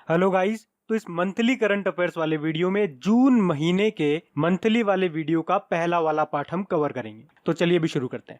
Hello guys. तो इस monthly current affairs वाले वीडियो में जून महीने के मंथली वाले वीडियो का पहला वाला पार्ट हम कवर करेंगे। तो चलिए अभी शुरू करते हैं।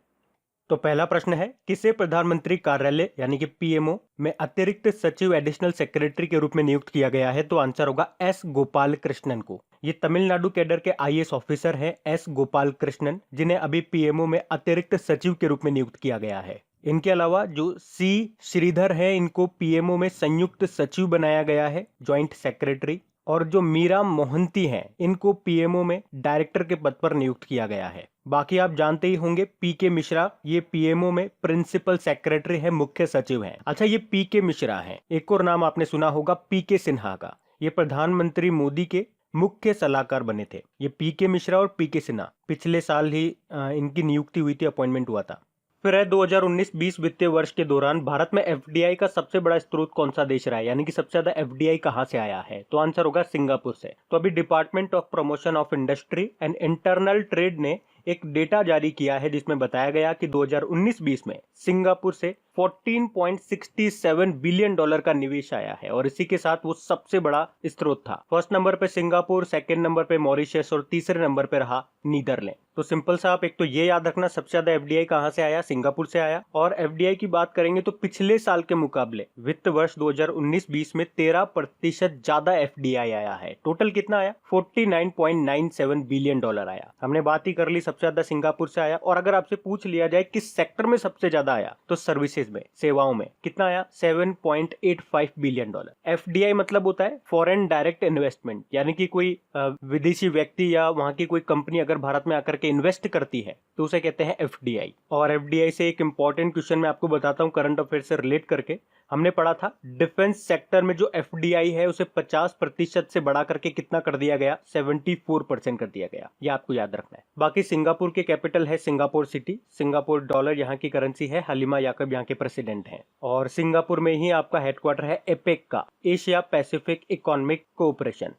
तो पहला प्रश्न है, किसे प्रधानमंत्री कार्यालय यानी कि पीएमओ में अतिरिक्त सचिव एडिशनल सेक्रेटरी के रूप में नियुक्त किया गया है? तो आंसर होगा एस गोपाल कृष्णन को। ये तमिलनाडु कैडर के आईएएस ऑफिसर हैं एस गोपाल कृष्णन, जिन्हें अभी पीएमओ में अतिरिक्त सचिव के रूप में नियुक्त किया गया है। इनके अलावा जो सी श्रीधर है, इनको पीएमओ में संयुक्त सचिव बनाया गया है, ज्वाइंट सेक्रेटरी। और जो मीरा मोहंती हैं, इनको पीएमओ में डायरेक्टर के पद पर नियुक्त किया गया है। बाकी आप जानते ही होंगे पीके मिश्रा, ये पीएमओ में प्रिंसिपल सेक्रेटरी है, मुख्य सचिव हैं। अच्छा, ये पीके मिश्रा हैं। एक और नाम आपने सुना होगा पीके सिन्हा का, ये प्रधानमंत्री मोदी के मुख्य सलाहकार बने थे। ये पीके मिश्रा और पीके सिन्हा पिछले साल ही इनकी नियुक्ति हुई थी, अपॉइंटमेंट हुआ था। फिर है 2019-20 वित्तीय वर्ष के दौरान भारत में एफडीआई का सबसे बड़ा स्रोत कौन सा देश रहा है, यानी कि सबसे ज्यादा एफडीआई कहां से आया है? तो आंसर होगा सिंगापुर से। तो अभी department of promotion of industry and internal trade ने एक डेटा जारी किया है, जिसमें बताया गया कि 2019-20 में सिंगापुर से $14.67 बिलियन का निवेश आया है, और इसी के साथ वो सबसे बड़ा स्रोत था। फर्स्ट नंबर पे सिंगापुर, सेकंड नंबर पे मॉरिशस और तीसरे नंबर पे रहा नीदरलैंड। तो सिंपल सा आप एक तो ये याद रखना, सबसे ज्यादा एफडीआई कहां से आया? सिंगापुर से आया। और एफडीआई की बात करेंगे तो पिछले साल के मुकाबले वित्त वर्ष 2019-20 में 13% ज्यादा एफडीआई आया है। टोटल कितना आया? $49.97 बिलियन आया। हमने बात ही कर ली सबसे ज्यादा सिंगापुर से आया। और अगर आपसे पूछ लिया जाए किस सेक्टर में सबसे ज्यादा आया, तो सर्विसेज में, सेवाओं में कितना आया? $7.85 बिलियन। एफडीआई मतलब होता है फॉरेन डायरेक्ट इन्वेस्टमेंट, यानी कि कोई विदेशी व्यक्ति या वहां की कोई कंपनी अगर भारत में आकर के इन्वेस्ट करती है तो उसे कहते हैं एफडीआई। और एफडीआई से एक इंपॉर्टेंट क्वेश्चन मैं आपको बताता हूं करंट अफेयर से रिलेट करके। हमने पढ़ा था डिफेंस सेक्टर में जो एफडीआई है उसे 50% से बढ़ा करके कितना कर दिया गया? 74% कर दिया गया। ये आपको याद रखना है। बाकी सिंगापुर के कैपिटल है सिंगापुर सिटी, सिंगापुर डॉलर यहाँ की करेंसी है, हलीमा याकब यहाँ के प्रेसिडेंट हैं। और सिंगापुर में ही आपका हेडक्वार्टर है एपेक का, एशिया पैसिफिक इकोनॉमिक कोऑपरेशन।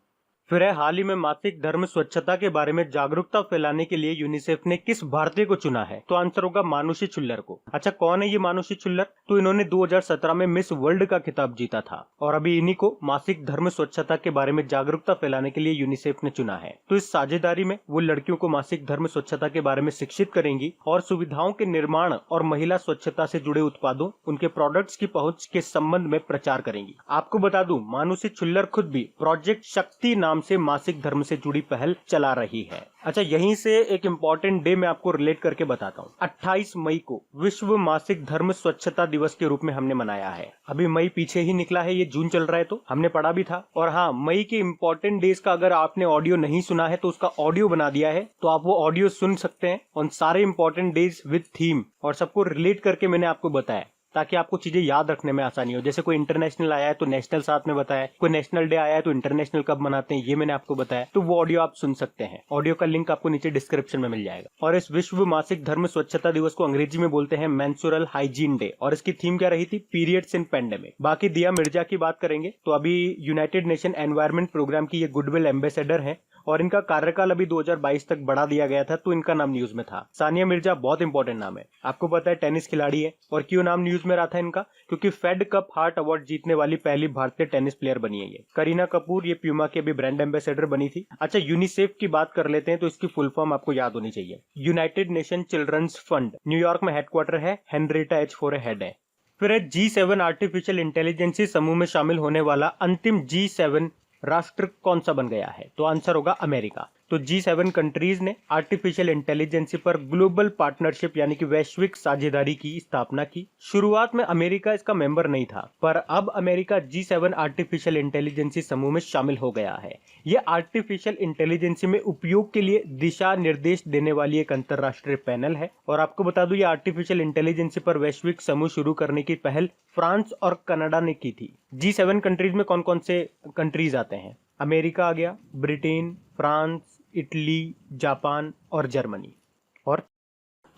फिर है, हाल ही में मासिक धर्म स्वच्छता के बारे में जागरूकता फैलाने के लिए यूनिसेफ ने किस भारतीय को चुना है? तो आंसर होगा मानुषी छुल्लर को। अच्छा, कौन है ये मानुषी छुल्लर? तो इन्होंने 2017 में मिस वर्ल्ड का खिताब जीता था, और अभी इन्हीं को मासिक धर्म स्वच्छता के बारे में जागरूकता फैलाने के लिए यूनिसेफ ने चुना है। तो इस साझेदारी में वो लड़कियों को मासिक धर्म स्वच्छता के बारे में शिक्षित करेंगी और सुविधाओं के निर्माण और महिला स्वच्छता से जुड़े उत्पादों, उनके प्रोडक्ट्स की पहुंच के संबंध में प्रचार करेंगी। आपको बता दूं, मानुषी छुल्लर खुद भी प्रोजेक्ट शक्ति नाम से मासिक धर्म से जुड़ी पहल चला रही है। अच्छा, यहीं से एक इंपॉर्टेंट डे मैं आपको रिलेट करके बताता हूँ। 28 मई को विश्व मासिक धर्म स्वच्छता दिवस के रूप में हमने मनाया है। अभी मई पीछे ही निकला है, ये जून चल रहा है, तो हमने पढ़ा भी था। और हाँ, मई के इंपॉर्टेंट डेज का अगर आपने ऑडियो नहीं सुना है तो उसका ऑडियो बना दिया है, तो आप वो ऑडियो सुन सकते हैं। उन सारे इंपॉर्टेंट डेज विद थीम और सबको रिलेट करके मैंने आपको बताया, ताकि आपको चीजें याद रखने में आसानी हो। जैसे कोई इंटरनेशनल आया है तो नेशनल साथ में बताया, कोई नेशनल डे आया है तो इंटरनेशनल कब मनाते हैं ये मैंने आपको बताया। तो वो ऑडियो आप सुन सकते हैं। ऑडियो का लिंक आपको नीचे डिस्क्रिप्शन में मिल जाएगा। और इस विश्व मासिक धर्म स्वच्छता दिवस को अंग्रेजी में बोलते हैं मेंस्ट्रुअल हाइजीन डे। और इसकी थीम क्या रही थी? पीरियड्स इन पेंडेमिक। बाकी दिया मिर्जा की बात करेंगे तो अभी यूनाइटेड नेशन एनवायरमेंट प्रोग्राम की ये गुडविल एम्बेसडर है, और इनका कार्यकाल अभी 2022 तक बढ़ा दिया गया था, तो इनका नाम न्यूज में था। सानिया मिर्जा बहुत इंपॉर्टेंट नाम है, आपको पता है टेनिस खिलाड़ी है। और क्यों नाम न्यूज में रहा था इनका? क्योंकि फेड कप हार्ट अवार्ड जीतने वाली पहली भारतीय टेनिस प्लेयर बनी है ये। करीना कपूर, ये प्यूमा की अभी ब्रांड एम्बेसडर बनी थी। अच्छा, यूनिसेफ की बात कर लेते हैं, तो इसकी फुल फॉर्म आपको याद होनी चाहिए, United Nation children's fund. New York में हेडक्वार्टर है, हेनरिटा एच फोरे हेड है। फिर है G7 आर्टिफिशियल इंटेलिजेंसी समूह में शामिल होने वाला अंतिम G7 राष्ट्र कौन सा बन गया है? तो आंसर होगा अमेरिका। तो G7 कंट्रीज ने आर्टिफिशियल इंटेलिजेंसी पर ग्लोबल पार्टनरशिप यानी कि वैश्विक साझेदारी की स्थापना की। शुरुआत में अमेरिका इसका मेंबर नहीं था, पर अब अमेरिका G7 आर्टिफिशियल इंटेलिजेंसी समूह में शामिल हो गया है। यह आर्टिफिशियल इंटेलिजेंसी में उपयोग के लिए दिशा निर्देश देने वाली एक अंतरराष्ट्रीय पैनल है। और आपको बता दूं, ये आर्टिफिशियल इंटेलिजेंसी पर वैश्विक समूह शुरू करने की पहल फ्रांस और कनाडा ने की थी। G7 कंट्रीज में कौन कौन से कंट्रीज आते हैं? अमेरिका आ गया, ब्रिटेन, फ्रांस, इटली, जापान और जर्मनी। और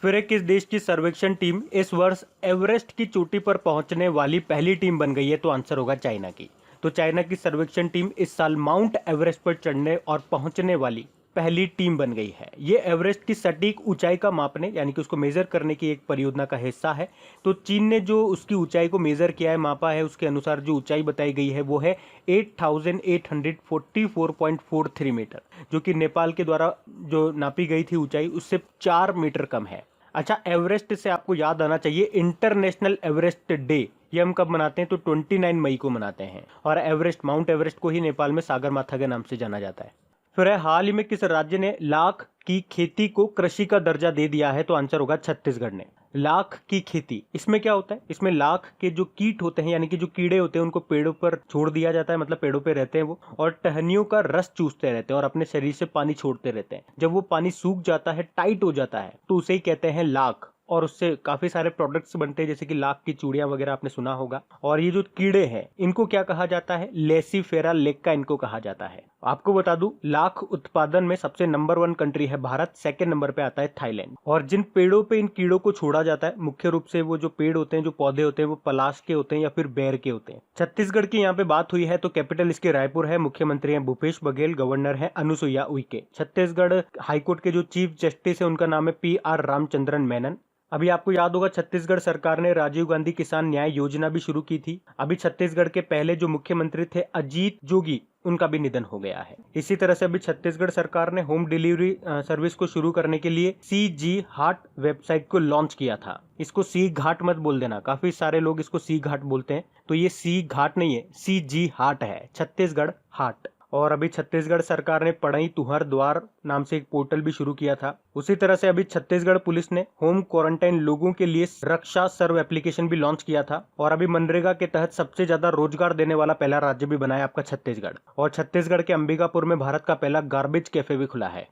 फिर किस देश की सर्वेक्षण टीम इस वर्ष एवरेस्ट की चोटी पर पहुंचने वाली पहली टीम बन गई है? तो आंसर होगा चाइना की। तो चाइना की सर्वेक्षण टीम इस साल माउंट एवरेस्ट पर चढ़ने और पहुंचने वाली पहली टीम बन गई है। ये एवरेस्ट की सटीक ऊंचाई का मापने यानी कि उसको मेजर करने की एक परियोजना का हिस्सा है। तो चीन ने जो उसकी ऊंचाई को मेजर किया है, मापा है, उसके अनुसार जो ऊंचाई बताई गई है वो है 8844.43 मीटर, जो कि नेपाल के द्वारा जो नापी गई थी ऊंचाई उससे 4 मीटर कम है। अच्छा, एवरेस्ट से आपको याद आना चाहिए इंटरनेशनल एवरेस्ट डे, ये हम कब मनाते हैं तो 29 मई को मनाते हैं। और एवरेस्ट, माउंट एवरेस्ट को ही नेपाल में सागरमाथा के नाम से जाना जाता है। फिर है, हाल ही में किस राज्य ने लाख की खेती को कृषि का दर्जा दे दिया है? तो आंसर होगा छत्तीसगढ़ ने। लाख की खेती, इसमें क्या होता है? इसमें लाख के जो कीट होते हैं यानी कि जो कीड़े होते हैं उनको पेड़ों पर छोड़ दिया जाता है, मतलब पेड़ों पे रहते हैं वो, और टहनियों का रस चूसते रहते हैं और अपने शरीर से पानी छोड़ते रहते हैं। जब वो पानी सूख जाता है, टाइट हो जाता है, तो उसे ही कहते हैं लाख। और उससे काफी सारे प्रोडक्ट्स बनते हैं, जैसे कि लाख की चूड़ियां वगैरह आपने सुना होगा। और ये जो कीड़े हैं इनको क्या कहा जाता है? लेसीफेरा लेक्का इनको कहा जाता है। आपको बता दूं, लाख उत्पादन में सबसे नंबर 1 कंट्री है भारत, सेकंड नंबर पे आता है थाईलैंड। और जिन पेड़ों पे इन कीड़ों को छोड़ा जाता है, मुख्य रूप से वो जो पेड़ होते हैं, जो पौधे होते हैं, वो पलाश के होते हैं या फिर बेर के होते हैं। छत्तीसगढ़ की यहाँ पे बात हुई है तो कैपिटल इसके रायपुर है, मुख्यमंत्री है भूपेश बघेल, गवर्नर है अनुसुईया उइके। छत्तीसगढ़ हाईकोर्ट के जो चीफ जस्टिस है उनका नाम है PR रामचंद्रन मेनन। अभी आपको याद होगा छत्तीसगढ़ सरकार ने राजीव गांधी किसान न्याय योजना भी शुरू की थी। अभी छत्तीसगढ़ के पहले जो मुख्यमंत्री थे अजीत जोगी, उनका भी निधन हो गया है। इसी तरह से अभी छत्तीसगढ़ सरकार ने होम डिलीवरी सर्विस को शुरू करने के लिए CG हाट वेबसाइट को लॉन्च किया था। इसको सी घाट मत बोल देना, काफी सारे लोग इसको सी घाट बोलते हैं, तो ये सी घाट नहीं है, CG हाट है, छत्तीसगढ़ हाट। और अभी छत्तीसगढ़ सरकार ने पढ़ई तुहर द्वार नाम से एक पोर्टल भी शुरू किया था। उसी तरह से अभी छत्तीसगढ़ पुलिस ने होम क्वारंटाइन लोगों के लिए रक्षा सर्व एप्लीकेशन भी लॉन्च किया था। और अभी मनरेगा के तहत सबसे ज्यादा रोजगार देने वाला पहला राज्य भी बनाया आपका छत्तीसगढ़। और छत्तीसगढ़ के अंबिकापुर में भारत का पहला गार्बेज कैफे भी खुला है।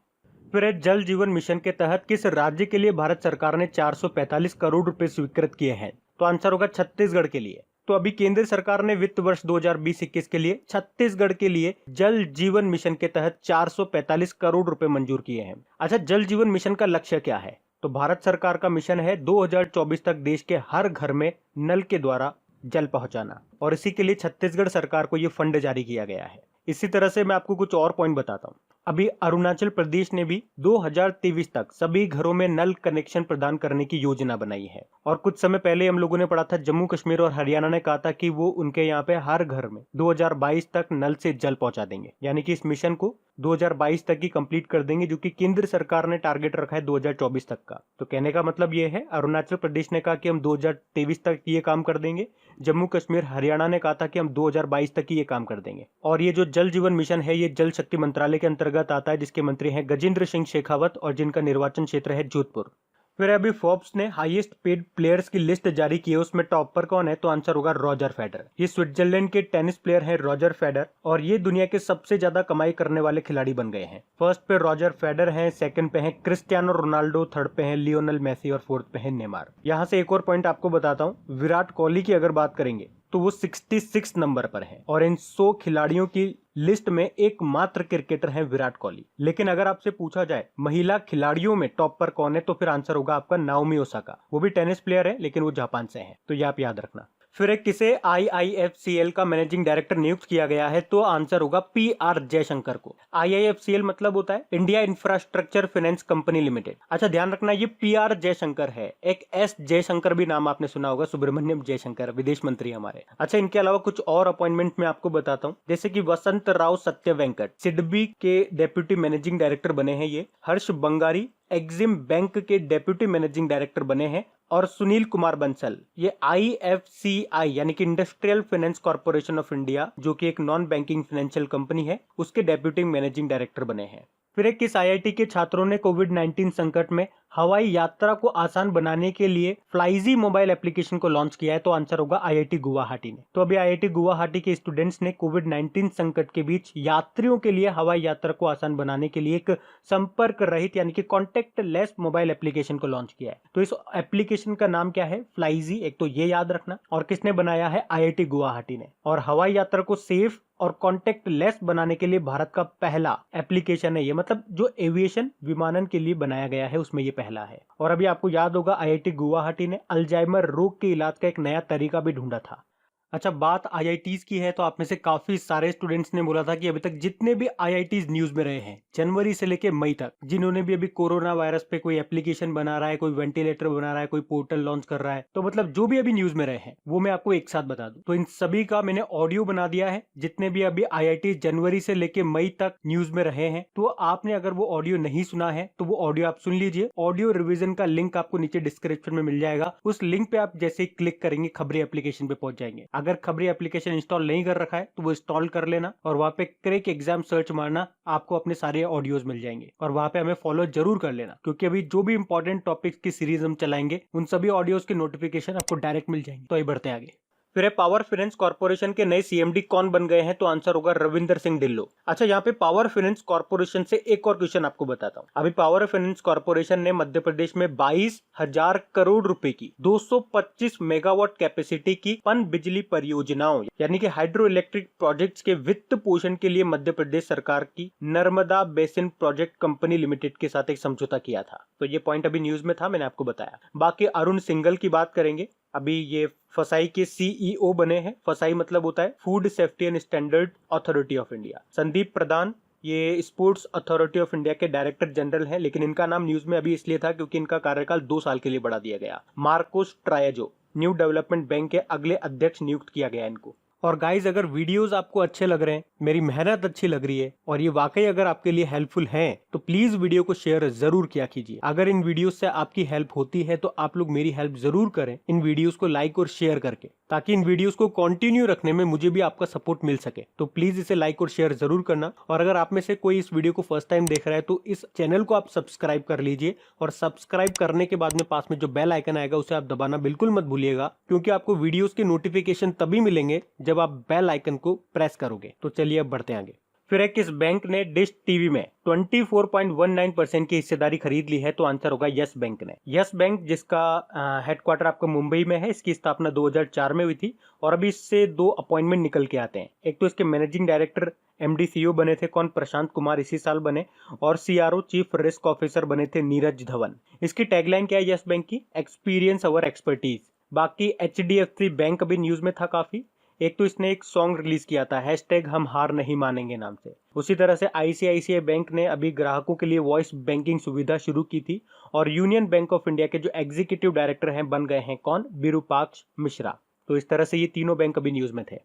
फिर जल जीवन मिशन के तहत किस राज्य के लिए भारत सरकार ने 445 करोड़ रुपए स्वीकृत किए हैं? तो आंसर होगा छत्तीसगढ़ के लिए। तो अभी केंद्र सरकार ने वित्त वर्ष 2020-21 के लिए छत्तीसगढ़ के लिए जल जीवन मिशन के तहत 445 करोड़ रुपए मंजूर किए हैं। अच्छा, जल जीवन मिशन का लक्ष्य क्या है? तो भारत सरकार का मिशन है 2024 तक देश के हर घर में नल के द्वारा जल पहुंचाना, और इसी के लिए छत्तीसगढ़ सरकार को यह फंड जारी किया गया है। इसी तरह से मैं आपको कुछ और पॉइंट बताता हूँ। अभी अरुणाचल प्रदेश ने भी 2023 तक सभी घरों में नल कनेक्शन प्रदान करने की योजना बनाई है। और कुछ समय पहले हम लोगों ने पढ़ा था जम्मू कश्मीर और हरियाणा ने कहा था कि वो उनके यहाँ पे हर घर में 2022 तक नल से जल पहुंचा देंगे, यानी कि इस मिशन को 2022 तक ही कंप्लीट कर देंगे, जो कि केंद्र सरकार ने टारगेट रखा है 2024 तक का। तो कहने का मतलब ये है, अरुणाचल प्रदेश ने कहा कि हम 2023 तक ये काम कर देंगे, जम्मू कश्मीर हरियाणा ने कहा था कि हम 2022 तक ही ये काम कर देंगे। और ये जो जल जीवन मिशन है ये जल शक्ति मंत्रालय के अंतर्गत आता है, जिसके मंत्री हैं गजेंद्र सिंह शेखावत और जिनका निर्वाचन क्षेत्र है जोधपुर। फिर अभी फोर्ब्स ने हाईएस्ट पेड प्लेयर्स की लिस्ट जारी की है, उसमें टॉप पर कौन है? तो आंसर होगा रॉजर फेडरर। ये स्विट्जरलैंड के टेनिस प्लेयर हैं रॉजर फेडरर, और ये दुनिया के सबसे ज्यादा कमाई करने वाले खिलाड़ी बन गए हैं। फर्स्ट पे रॉजर फेडरर हैं, सेकंड पे हैं क्रिस्टियानो रोनाल्डो, थर्ड पे हैं लियोनेल मेसी और फोर्थ पे हैं नेमार। यहाँ से एक और पॉइंट आपको बताता हूँ, विराट कोहली की अगर बात करेंगे तो वो 66 नंबर पर है, और इन 100 खिलाड़ियों की लिस्ट में एकमात्र क्रिकेटर है विराट कोहली। लेकिन अगर आपसे पूछा जाए महिला खिलाड़ियों में टॉप पर कौन है, तो फिर आंसर होगा आपका नाओमी ओसाका। वो भी टेनिस प्लेयर है लेकिन वो जापान से है, तो ये आप याद रखना। फिर एक किसे IIFCL का मैनेजिंग डायरेक्टर नियुक्त किया गया है? तो आंसर होगा PR जयशंकर को। IIFCL मतलब होता है India infrastructure finance company limited. अच्छा, ध्यान रखना ये PR जयशंकर है। एक S जयशंकर भी नाम आपने सुना होगा, सुब्रमण्यम जयशंकर, विदेश मंत्री हमारे। अच्छा, इनके अलावा कुछ और अपॉइंटमेंट मैं आपको बताता हूँ, जैसे कि वसंत राव सत्य वेंकट सिडबी के डेप्यूटी मैनेजिंग डायरेक्टर बने हैं ये। हर्ष बंगारी एक्सिम बैंक के डेप्यूटी मैनेजिंग डायरेक्टर बने हैं। और सुनील कुमार बंसल ये IFCI यानी कि industrial finance corporation of India, जो कि एक नॉन बैंकिंग फाइनेंशियल कंपनी है, उसके डेप्यूटी मैनेजिंग डायरेक्टर बने हैं। फिर एक किस IIT के छात्रों ने कोविड-19 संकट में हवाई यात्रा को आसान बनाने के लिए फ्लाइजी मोबाइल एप्लीकेशन को लॉन्च किया है? तो आंसर होगा IIT गुवाहाटी ने। तो अभी IIT गुवाहाटी के स्टूडेंट्स ने कोविड-19 संकट के बीच यात्रियों के लिए हवाई यात्रा को आसान बनाने के लिए एक संपर्क रहित यानी कि कॉन्टेक्ट लेस मोबाइल एप्लीकेशन को लॉन्च किया है। तो इस एप्लीकेशन का नाम क्या है? फ्लाइजी। एक तो ये याद रखना। और किसने बनाया है? IIT गुवाहाटी ने। और हवाई यात्रा को सेफ और कॉन्टेक्ट लेस बनाने के लिए भारत का पहला एप्लीकेशन है ये, मतलब जो एविएशन विमानन के लिए बनाया गया है उसमें ये पहला है। और अभी आपको याद होगा IIT गुवाहाटी ने अल्जाइमर रोग के इलाज का एक नया तरीका भी ढूंढा था। अच्छा, बात आईआईटीज की है तो आप में से काफी सारे स्टूडेंट्स ने बोला था कि अभी तक जितने भी आईआईटीज न्यूज में रहे हैं जनवरी से लेके मई तक, जिन्होंने भी अभी कोरोना वायरस पे कोई एप्लीकेशन बना रहा है, कोई वेंटिलेटर बना रहा है, कोई पोर्टल लॉन्च कर रहा है, तो मतलब जो भी अभी न्यूज में रहे हैं वो मैं आपको एक साथ बता दूं। तो इन सभी का मैंने ऑडियो बना दिया है, जितने भी अभी आईआईटी जनवरी से लेके मई तक न्यूज में रहे हैं। तो आपने अगर वो ऑडियो नहीं सुना है तो वो ऑडियो आप सुन लीजिए। ऑडियो रिवीजन का लिंक आपको नीचे डिस्क्रिप्शन में मिल जाएगा। उस लिंक पे आप जैसे ही क्लिक करेंगे खबरी एप्लीकेशन पे पहुंच जाएंगे। अगर खबरी एप्लीकेशन इंस्टॉल नहीं कर रखा है तो वो इंस्टॉल कर लेना और वहां पे क्रैक एग्जाम सर्च मारना, आपको अपने सारे ऑडियोज मिल जाएंगे। और वहां पे हमें फॉलो जरूर कर लेना, क्योंकि अभी जो भी इंपॉर्टेंट टॉपिक्स की सीरीज हम चलाएंगे उन सभी ऑडियोज के नोटिफिकेशन आपको डायरेक्ट मिल जाएंगे। तो ये बढ़ते आगे। फिर है पावर फाइनेंस कॉर्पोरेशन के नए सीएमडी कौन बन गए हैं? तो आंसर होगा रविंदर सिंह ढिल्लों। अच्छा, यहाँ पे पावर फाइनेंस कॉर्पोरेशन से एक और क्वेश्चन आपको बताता हूँ। अभी पावर फाइनेंस कॉर्पोरेशन ने मध्य प्रदेश में 22,000 करोड़ रुपए की 225 मेगावाट कैपेसिटी की पन बिजली परियोजनाओं यानी कि हाइड्रो इलेक्ट्रिक प्रोजेक्ट्स के वित्त पोषण के लिए मध्य प्रदेश सरकार की Narmada basin project company limited के साथ एक समझौता किया था। तो ये पॉइंट अभी न्यूज में था, मैंने आपको बताया। बाकी अरुण सिंघल की बात करेंगे। अभी ये फसाई के सीईओ बने हैं। फसाई मतलब होता है food safety and standard authority of India. Sandeep Pradhan ये स्पोर्ट्स अथॉरिटी ऑफ इंडिया के डायरेक्टर जनरल हैं, लेकिन इनका नाम न्यूज में अभी इसलिए था क्योंकि इनका कार्यकाल 2 साल के लिए बढ़ा दिया गया। मार्कोस ट्रायजो न्यू डेवलपमेंट बैंक के अगले अध्यक्ष नियुक्त किया गया इनको। और गाइज, अगर वीडियोस आपको अच्छे लग रहे हैं, मेरी मेहनत अच्छी लग रही है और ये वाकई अगर आपके लिए हेल्पफुल है तो प्लीज वीडियो को शेयर जरूर किया कीजिए। अगर इन वीडियोस से आपकी हेल्प होती है तो आप लोग मेरी हेल्प जरूर करें इन वीडियोस को लाइक और शेयर करके, ताकि इन वीडियोस को कंटिन्यू रखने में मुझे भी आपका सपोर्ट मिल सके। तो प्लीज इसे लाइक और शेयर जरूर करना। और अगर आप में से कोई इस वीडियो को फर्स्ट टाइम देख रहा है तो इस चैनल को आप सब्सक्राइब कर लीजिए। और सब्सक्राइब करने के बाद में पास में जो बेल आइकन आएगा उसे आप दबाना बिल्कुल मत भूलिएगा, क्योंकि आपको वीडियोस के नोटिफिकेशन तभी मिलेंगे जब आप बेल आइकन को प्रेस करोगे। तो चलिए अब बढ़ते हैं आगे। फिर है किस बैंक ने डिश टीवी में 24.19% की हिस्सेदारी खरीद ली है? तो आंसर होगा यस बैंक ने। यस बैंक जिसका हेडक्वार्टर आपको मुंबई में है, इसकी स्थापना 2004 में हुई थी और अभी इससे 2 अपॉइंटमेंट निकल के आते हैं। एक तो इसके मैनेजिंग डायरेक्टर एमडी सीईओ बने थे कौन? प्रशांत कुमार, इसी साल बने। और सीआरओ चीफ रिस्क ऑफिसर बने थे नीरज धवन। इसकी टैगलाइन क्या है यस बैंक की? एक्सपीरियंस अवर एक्सपर्टीज। बाकी एचडीएफसी बैंक अभी न्यूज में था काफी। एक तो इसने एक सॉन्ग रिलीज किया था #हम हार नहीं मानेंगे नाम से। उसी तरह से आईसीआईसीआई बैंक ने अभी ग्राहकों के लिए वॉइस बैंकिंग सुविधा शुरू की थी। और यूनियन बैंक ऑफ इंडिया के जो एग्जीक्यूटिव डायरेक्टर हैं बन गए हैं कौन? विरूपाक्ष मिश्रा। तो इस तरह से ये तीनों बैंक अभी न्यूज में थे।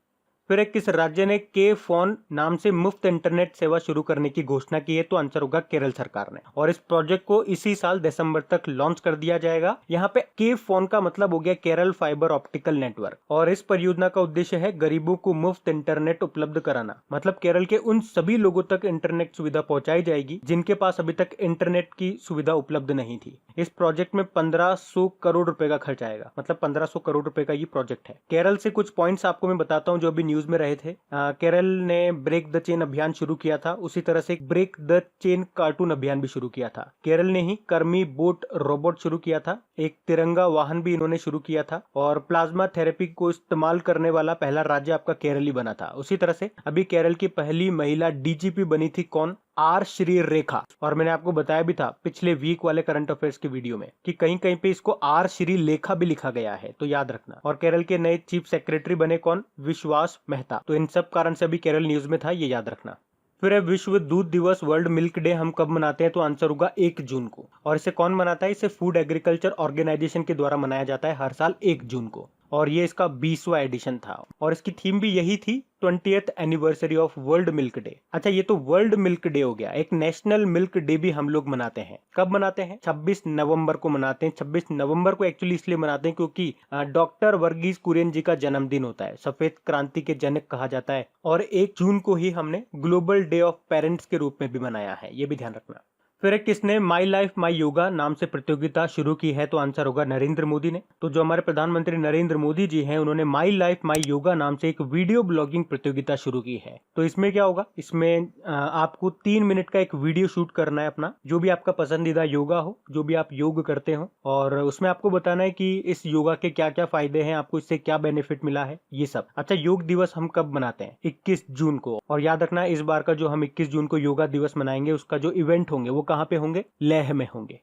फिर किस राज्य ने के फोन नाम से मुफ्त इंटरनेट सेवा शुरू करने की घोषणा की है? तो आंसर होगा केरल सरकार ने। और इस प्रोजेक्ट को इसी साल दिसंबर तक लॉन्च कर दिया जाएगा। यहाँ पे के फोन का मतलब हो गया केरल फाइबर ऑप्टिकल नेटवर्क। और इस परियोजना का उद्देश्य है गरीबों को मुफ्त इंटरनेट उपलब्ध कराना। मतलब केरल के उन सभी लोगों तक इंटरनेट सुविधा पहुंचाई जाएगी जिनके पास अभी तक इंटरनेट की सुविधा उपलब्ध नहीं थी। इस प्रोजेक्ट में 1500 करोड़ रुपए का खर्च आएगा। मतलब 1500 करोड़ रुपए का ये प्रोजेक्ट है। केरल से कुछ पॉइंट्स आपको मैं बताता हूँ जो अभी न्यूज में रहे थे। केरल ने ब्रेक द चेन अभियान शुरू किया था। उसी तरह से ब्रेक द चेन कार्टून अभियान भी शुरू किया था। केरल ने ही कर्मी बोट रोबोट शुरू किया था। एक तिरंगा वाहन भी इन्होंने शुरू किया था। और प्लाज्मा थेरेपी को इस्तेमाल करने वाला पहला राज्य आपका केरल ही बना था। उसी तरह से अभी केरल की पहली महिला डीजीपी बनी थी कौन? आर श्री रेखा। और मैंने आपको बताया भी था पिछले वीक वाले करंट अफेयर्स के वीडियो में कि कहीं कहीं पे इसको आर श्री लेखा भी लिखा गया है, तो याद रखना। और केरल के नए चीफ सेक्रेटरी बने कौन? विश्वास मेहता। तो इन सब कारण से अभी केरल न्यूज में था, ये याद रखना। फिर है विश्व दूध दिवस वर्ल्ड मिल्क डे हम कब मनाते हैं? तो आंसर होगा 1 जून को। और इसे कौन मनाता है? इसे फूड एग्रीकल्चर ऑर्गेनाइजेशन के द्वारा मनाया जाता है हर साल 1 जून को। और ये इसका 20वां एडिशन था और इसकी थीम भी यही थी 20th anniversary of world milk day. अच्छा, ये तो वर्ल्ड मिल्क डे हो गया। एक नेशनल मिल्क डे भी हम लोग मनाते हैं। कब मनाते हैं? 26 नवंबर को मनाते हैं। 26 नवंबर को एक्चुअली इसलिए मनाते हैं क्योंकि डॉक्टर वर्गीज कुरियन जी का जन्मदिन होता है। सफेद क्रांति के जनक कहा जाता है। और 1 जून को ही हमने ग्लोबल डे ऑफ पेरेंट्स के रूप में भी मनाया है, ये भी ध्यान रखना। फिर किसने माई लाइफ माई योगा नाम से प्रतियोगिता शुरू की है? तो आंसर होगा नरेंद्र मोदी ने। तो जो हमारे प्रधानमंत्री नरेंद्र मोदी जी हैं उन्होंने माई लाइफ माई योगा नाम से एक वीडियो ब्लॉगिंग प्रतियोगिता शुरू की है। तो इसमें क्या होगा? इसमें आपको 3 मिनट का एक वीडियो शूट करना है अपना, जो भी आपका पसंदीदा योगा हो, जो भी आप योग करते हो, और उसमें आपको बताना है कि इस योगा के क्या क्या फायदे हैं, आपको इससे क्या बेनिफिट मिला है, ये सब। अच्छा, योग दिवस हम कब मनाते हैं? 21 जून को। और याद रखना इस बार का जो हम 21 जून को योगा दिवस मनाएंगे उसका जो इवेंट होंगे वो कहां पे होंगे? लेह में होंगे।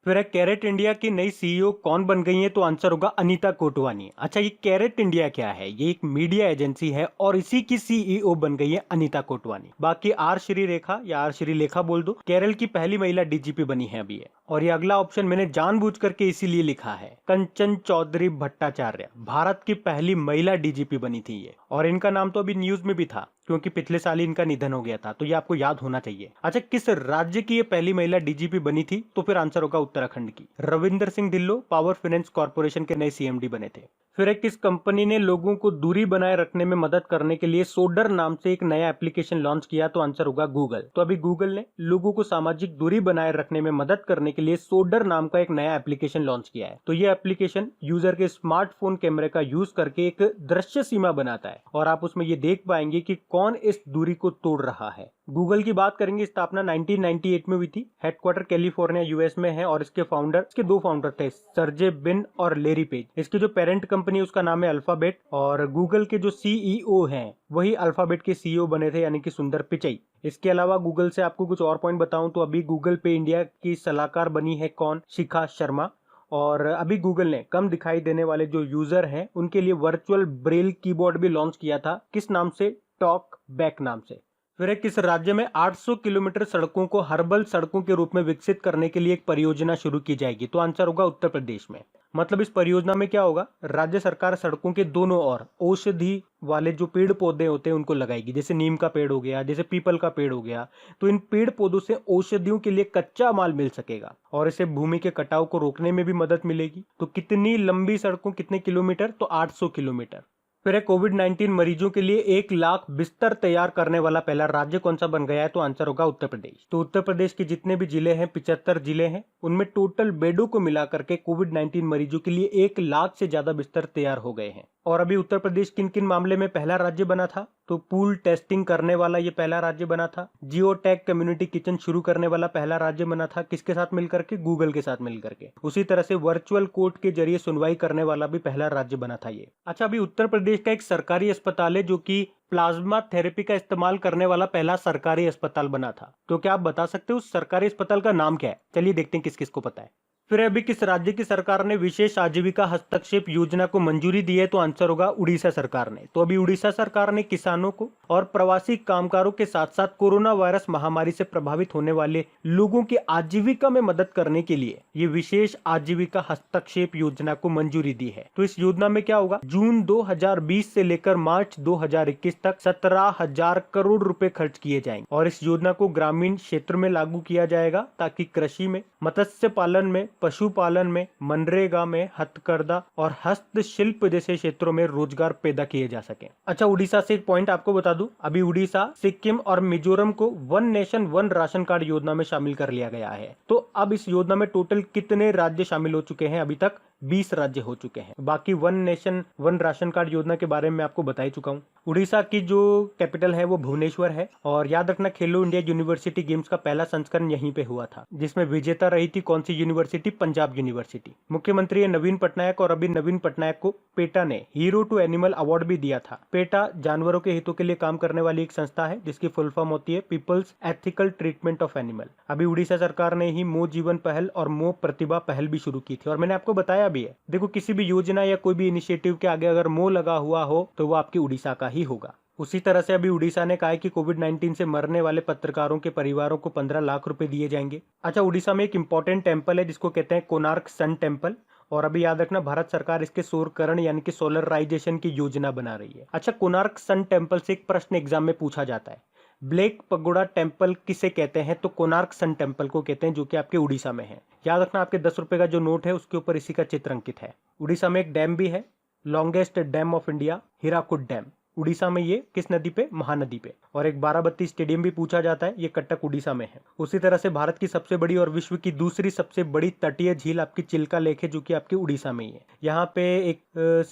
फिर है कैरेट इंडिया की नई सीईओ कौन बन गई है? तो आंसर होगा अनीता कोटवानी। अच्छा, ये कैरेट इंडिया क्या है? ये एक मीडिया एजेंसी है और इसी की सीईओ बन गई है अनीता कोटवानी। बाकी आर श्रीरेखा या आर श्रीलेखा बोल दो, केरल की पहली महिला डीजीपी बनी है अभी ये। और ये अगला ऑप्शन मैंने जानबूझ करके इसीलिए लिखा है, कंचन चौधरी भट्टाचार्य भारत की पहली महिला डीजीपी बनी थी ये। और इनका नाम तो अभी न्यूज में भी था क्योंकि पिछले साल ही इनका निधन हो गया था, तो ये आपको याद होना चाहिए। अच्छा, किस राज्य की ये पहली महिला डीजीपी बनी थी? तो फिर आंसर होगा उत्तराखंड की। Ravinder Singh Dhillon power finance corporation के नए सीएमडी बने थे। फिर एक किस कंपनी ने लोगों को दूरी बनाए रखने में मदद करने के लिए सोडर नाम से एक नया एप्लीकेशन लॉन्च किया? तो आंसर होगा गूगल। तो अभी गूगल ने लोगों को सामाजिक दूरी बनाए रखने में मदद करने के लिए सोडर नाम का एक नया एप्लीकेशन लॉन्च किया है। तो ये एप्लीकेशन यूजर के स्मार्टफोन कैमरे का यूज करके एक दृश्य सीमा बनाता है और आप उसमें ये देख पाएंगे कि कौन इस दूरी को तोड़ रहा है। गूगल की बात करेंगे, स्थापना 1998 में हुई थी। हेडक्वार्टर कैलिफोर्निया यूएस में है और इसके दो फाउंडर थे, सर्जे बिन और लेरी पेज। इसकी जो पेरेंट कंपनी उसका नाम है अल्फाबेट और गूगल के जो सीईओ हैं वही अल्फाबेट के सीईओ बने थे, यानी कि सुंदर पिचई। इसके अलावा गूगल से आपको कुछ और पॉइंट बताऊं तो अभी गूगल पे इंडिया की सलाहकार बनी है कौन? शिखा शर्मा। और अभी गूगल ने कम दिखाई देने वाले जो यूजर हैं उनके लिए वर्चुअल ब्रेल कीबोर्ड भी लॉन्च किया था। किस नाम से? टॉक बैक नाम से। फिर किस राज्य में 800 किलोमीटर सड़कों को हर्बल सड़कों के रूप में विकसित करने के लिए एक परियोजना शुरू की जाएगी? तो आंसर होगा उत्तर प्रदेश में। मतलब इस परियोजना में क्या होगा, राज्य सरकार सड़कों के दोनों ओर औषधि वाले जो पेड़ पौधे होते हैं उनको लगाएगी। जैसे नीम का पेड़ हो गया, जैसे पीपल का पेड़ हो गया, तो इन पेड़ पौधों से औषधियों के लिए कच्चा माल मिल सकेगा और इससे भूमि के कटाव को रोकने में भी मदद मिलेगी। तो कितनी लंबी सड़कों, कितने किलोमीटर? तो 800 किलोमीटर। फिर कोविड-19 मरीजों के लिए 1 लाख बिस्तर तैयार करने वाला पहला राज्य कौन सा बन गया है? तो आंसर होगा उत्तर प्रदेश। तो उत्तर प्रदेश के जितने भी जिले हैं, 75 जिले हैं, उनमें टोटल बेडों को मिलाकर के कोविड-19 मरीजों के लिए 1 लाख से ज्यादा बिस्तर तैयार हो गए हैं। और अभी उत्तर प्रदेश किन किन मामले में पहला राज्य बना था? तो पूल टेस्टिंग करने वाला ये पहला राज्य बना था। जियो टैग कम्युनिटी किचन शुरू करने वाला पहला राज्य बना था। किसके साथ मिलकर के? गूगल के साथ मिलकर के। उसी तरह से वर्चुअल कोर्ट के जरिए सुनवाई करने वाला भी पहला राज्य बना था ये। अच्छा, अभी उत्तर प्रदेश का एक सरकारी अस्पताल है जो कि प्लाज्मा थेरेपी का इस्तेमाल करने वाला पहला सरकारी अस्पताल बना था। तो क्या आप बता सकते हो उस सरकारी अस्पताल का नाम क्या है? चलिए देखते हैं किस किस को पता है। फिर अभी किस राज्य की सरकार ने विशेष आजीविका हस्तक्षेप योजना को मंजूरी दी है? तो आंसर होगा उड़ीसा सरकार ने। तो अभी उड़ीसा सरकार ने किसानों को और प्रवासी कामगारों के साथ साथ कोरोना वायरस महामारी से प्रभावित होने वाले लोगों की आजीविका में मदद करने के लिए ये विशेष आजीविका हस्तक्षेप योजना को मंजूरी दी है। तो इस योजना में क्या होगा, जून 2020 से लेकर मार्च 2021 तक 17,000 करोड़ रुपए खर्च किए जाएंगे और इस योजना को ग्रामीण क्षेत्र में लागू किया जाएगा ताकि कृषि में, मत्स्य पालन में, पशुपालन में, मनरेगा में, हथकरघा और हस्तशिल्प जैसे क्षेत्रों में रोजगार पैदा किए जा सके। अच्छा, उड़ीसा से एक पॉइंट आपको बता दूं, अभी उड़ीसा, सिक्किम और मिजोरम को one nation one ration card योजना में शामिल कर लिया गया है। तो अब इस योजना में टोटल कितने राज्य शामिल हो चुके हैं? अभी तक 20 राज्य हो चुके हैं। बाकी one nation one ration card योजना के बारे में आपको बता ही चुका हूं। उड़ीसा की जो कैपिटल है वो भुवनेश्वर है और याद रखना खेलो इंडिया यूनिवर्सिटी गेम्स का पहला संस्करण यहीं पे हुआ था, जिसमें विजेता रही थी कौन सी यूनिवर्सिटी? पंजाब यूनिवर्सिटी। मुख्यमंत्री है नवीन पटनायक और अभी नवीन पटनायक को पेटा ने हीरो टू एनिमल अवार्ड भी दिया था। पेटा जानवरों के हितों के लिए काम करने वाली एक संस्था है जिसकी फुल फॉर्म होती है people's ethical treatment of animal. अभी उड़ीसा सरकार ने ही मो जीवन पहल और मो प्रतिभा पहल भी शुरू की थी और मैंने आपको बताया भी है। देखो, किसी भी योजना या कोई भी इनिशिएटिव के आगे अगर मो लगा हुआ हो तो वो आपकी उड़ीसा का ही होगा। उसी तरह से अभी उड़ीसा ने कहा है कि कोविड-19 से मरने वाले पत्रकारों के परिवारों को 15 लाख रुपए दिए जाएंगे। अच्छा, उड़ीसा में एक इंपॉर्टेंट टेम्पल है जिसको कहते हैं कोणार्क सन टेम्पल और अभी याद रखना भारत सरकार इसके सौरकरण यानी कि सोलराइजेशन की योजना बना रही है। अच्छा, कोणार्क सन टेम्पल से एक प्रश्न एग्जाम में पूछा जाता है, ब्लैक पगोडा टेम्पल किसे कहते हैं? तो कोणार्क सन टेम्पल को कहते हैं, जो कि आपके उड़ीसा में है। याद रखना आपके 10 रुपए का जो नोट है उसके ऊपर इसी का चित्र अंकित है। उड़ीसा में एक डैम भी है, longest dam of India, Hirakud dam. Orissa में ये किस नदी पे? महानदी पे। और एक बाराबत्ती स्टेडियम भी पूछा जाता है, ये कटक उड़ीसा में है। उसी तरह से भारत की सबसे बड़ी और विश्व की दूसरी सबसे बड़ी तटीय झील आपकी चिल्का लेक है, जो कि आपके उड़ीसा में ही है। यहाँ पे एक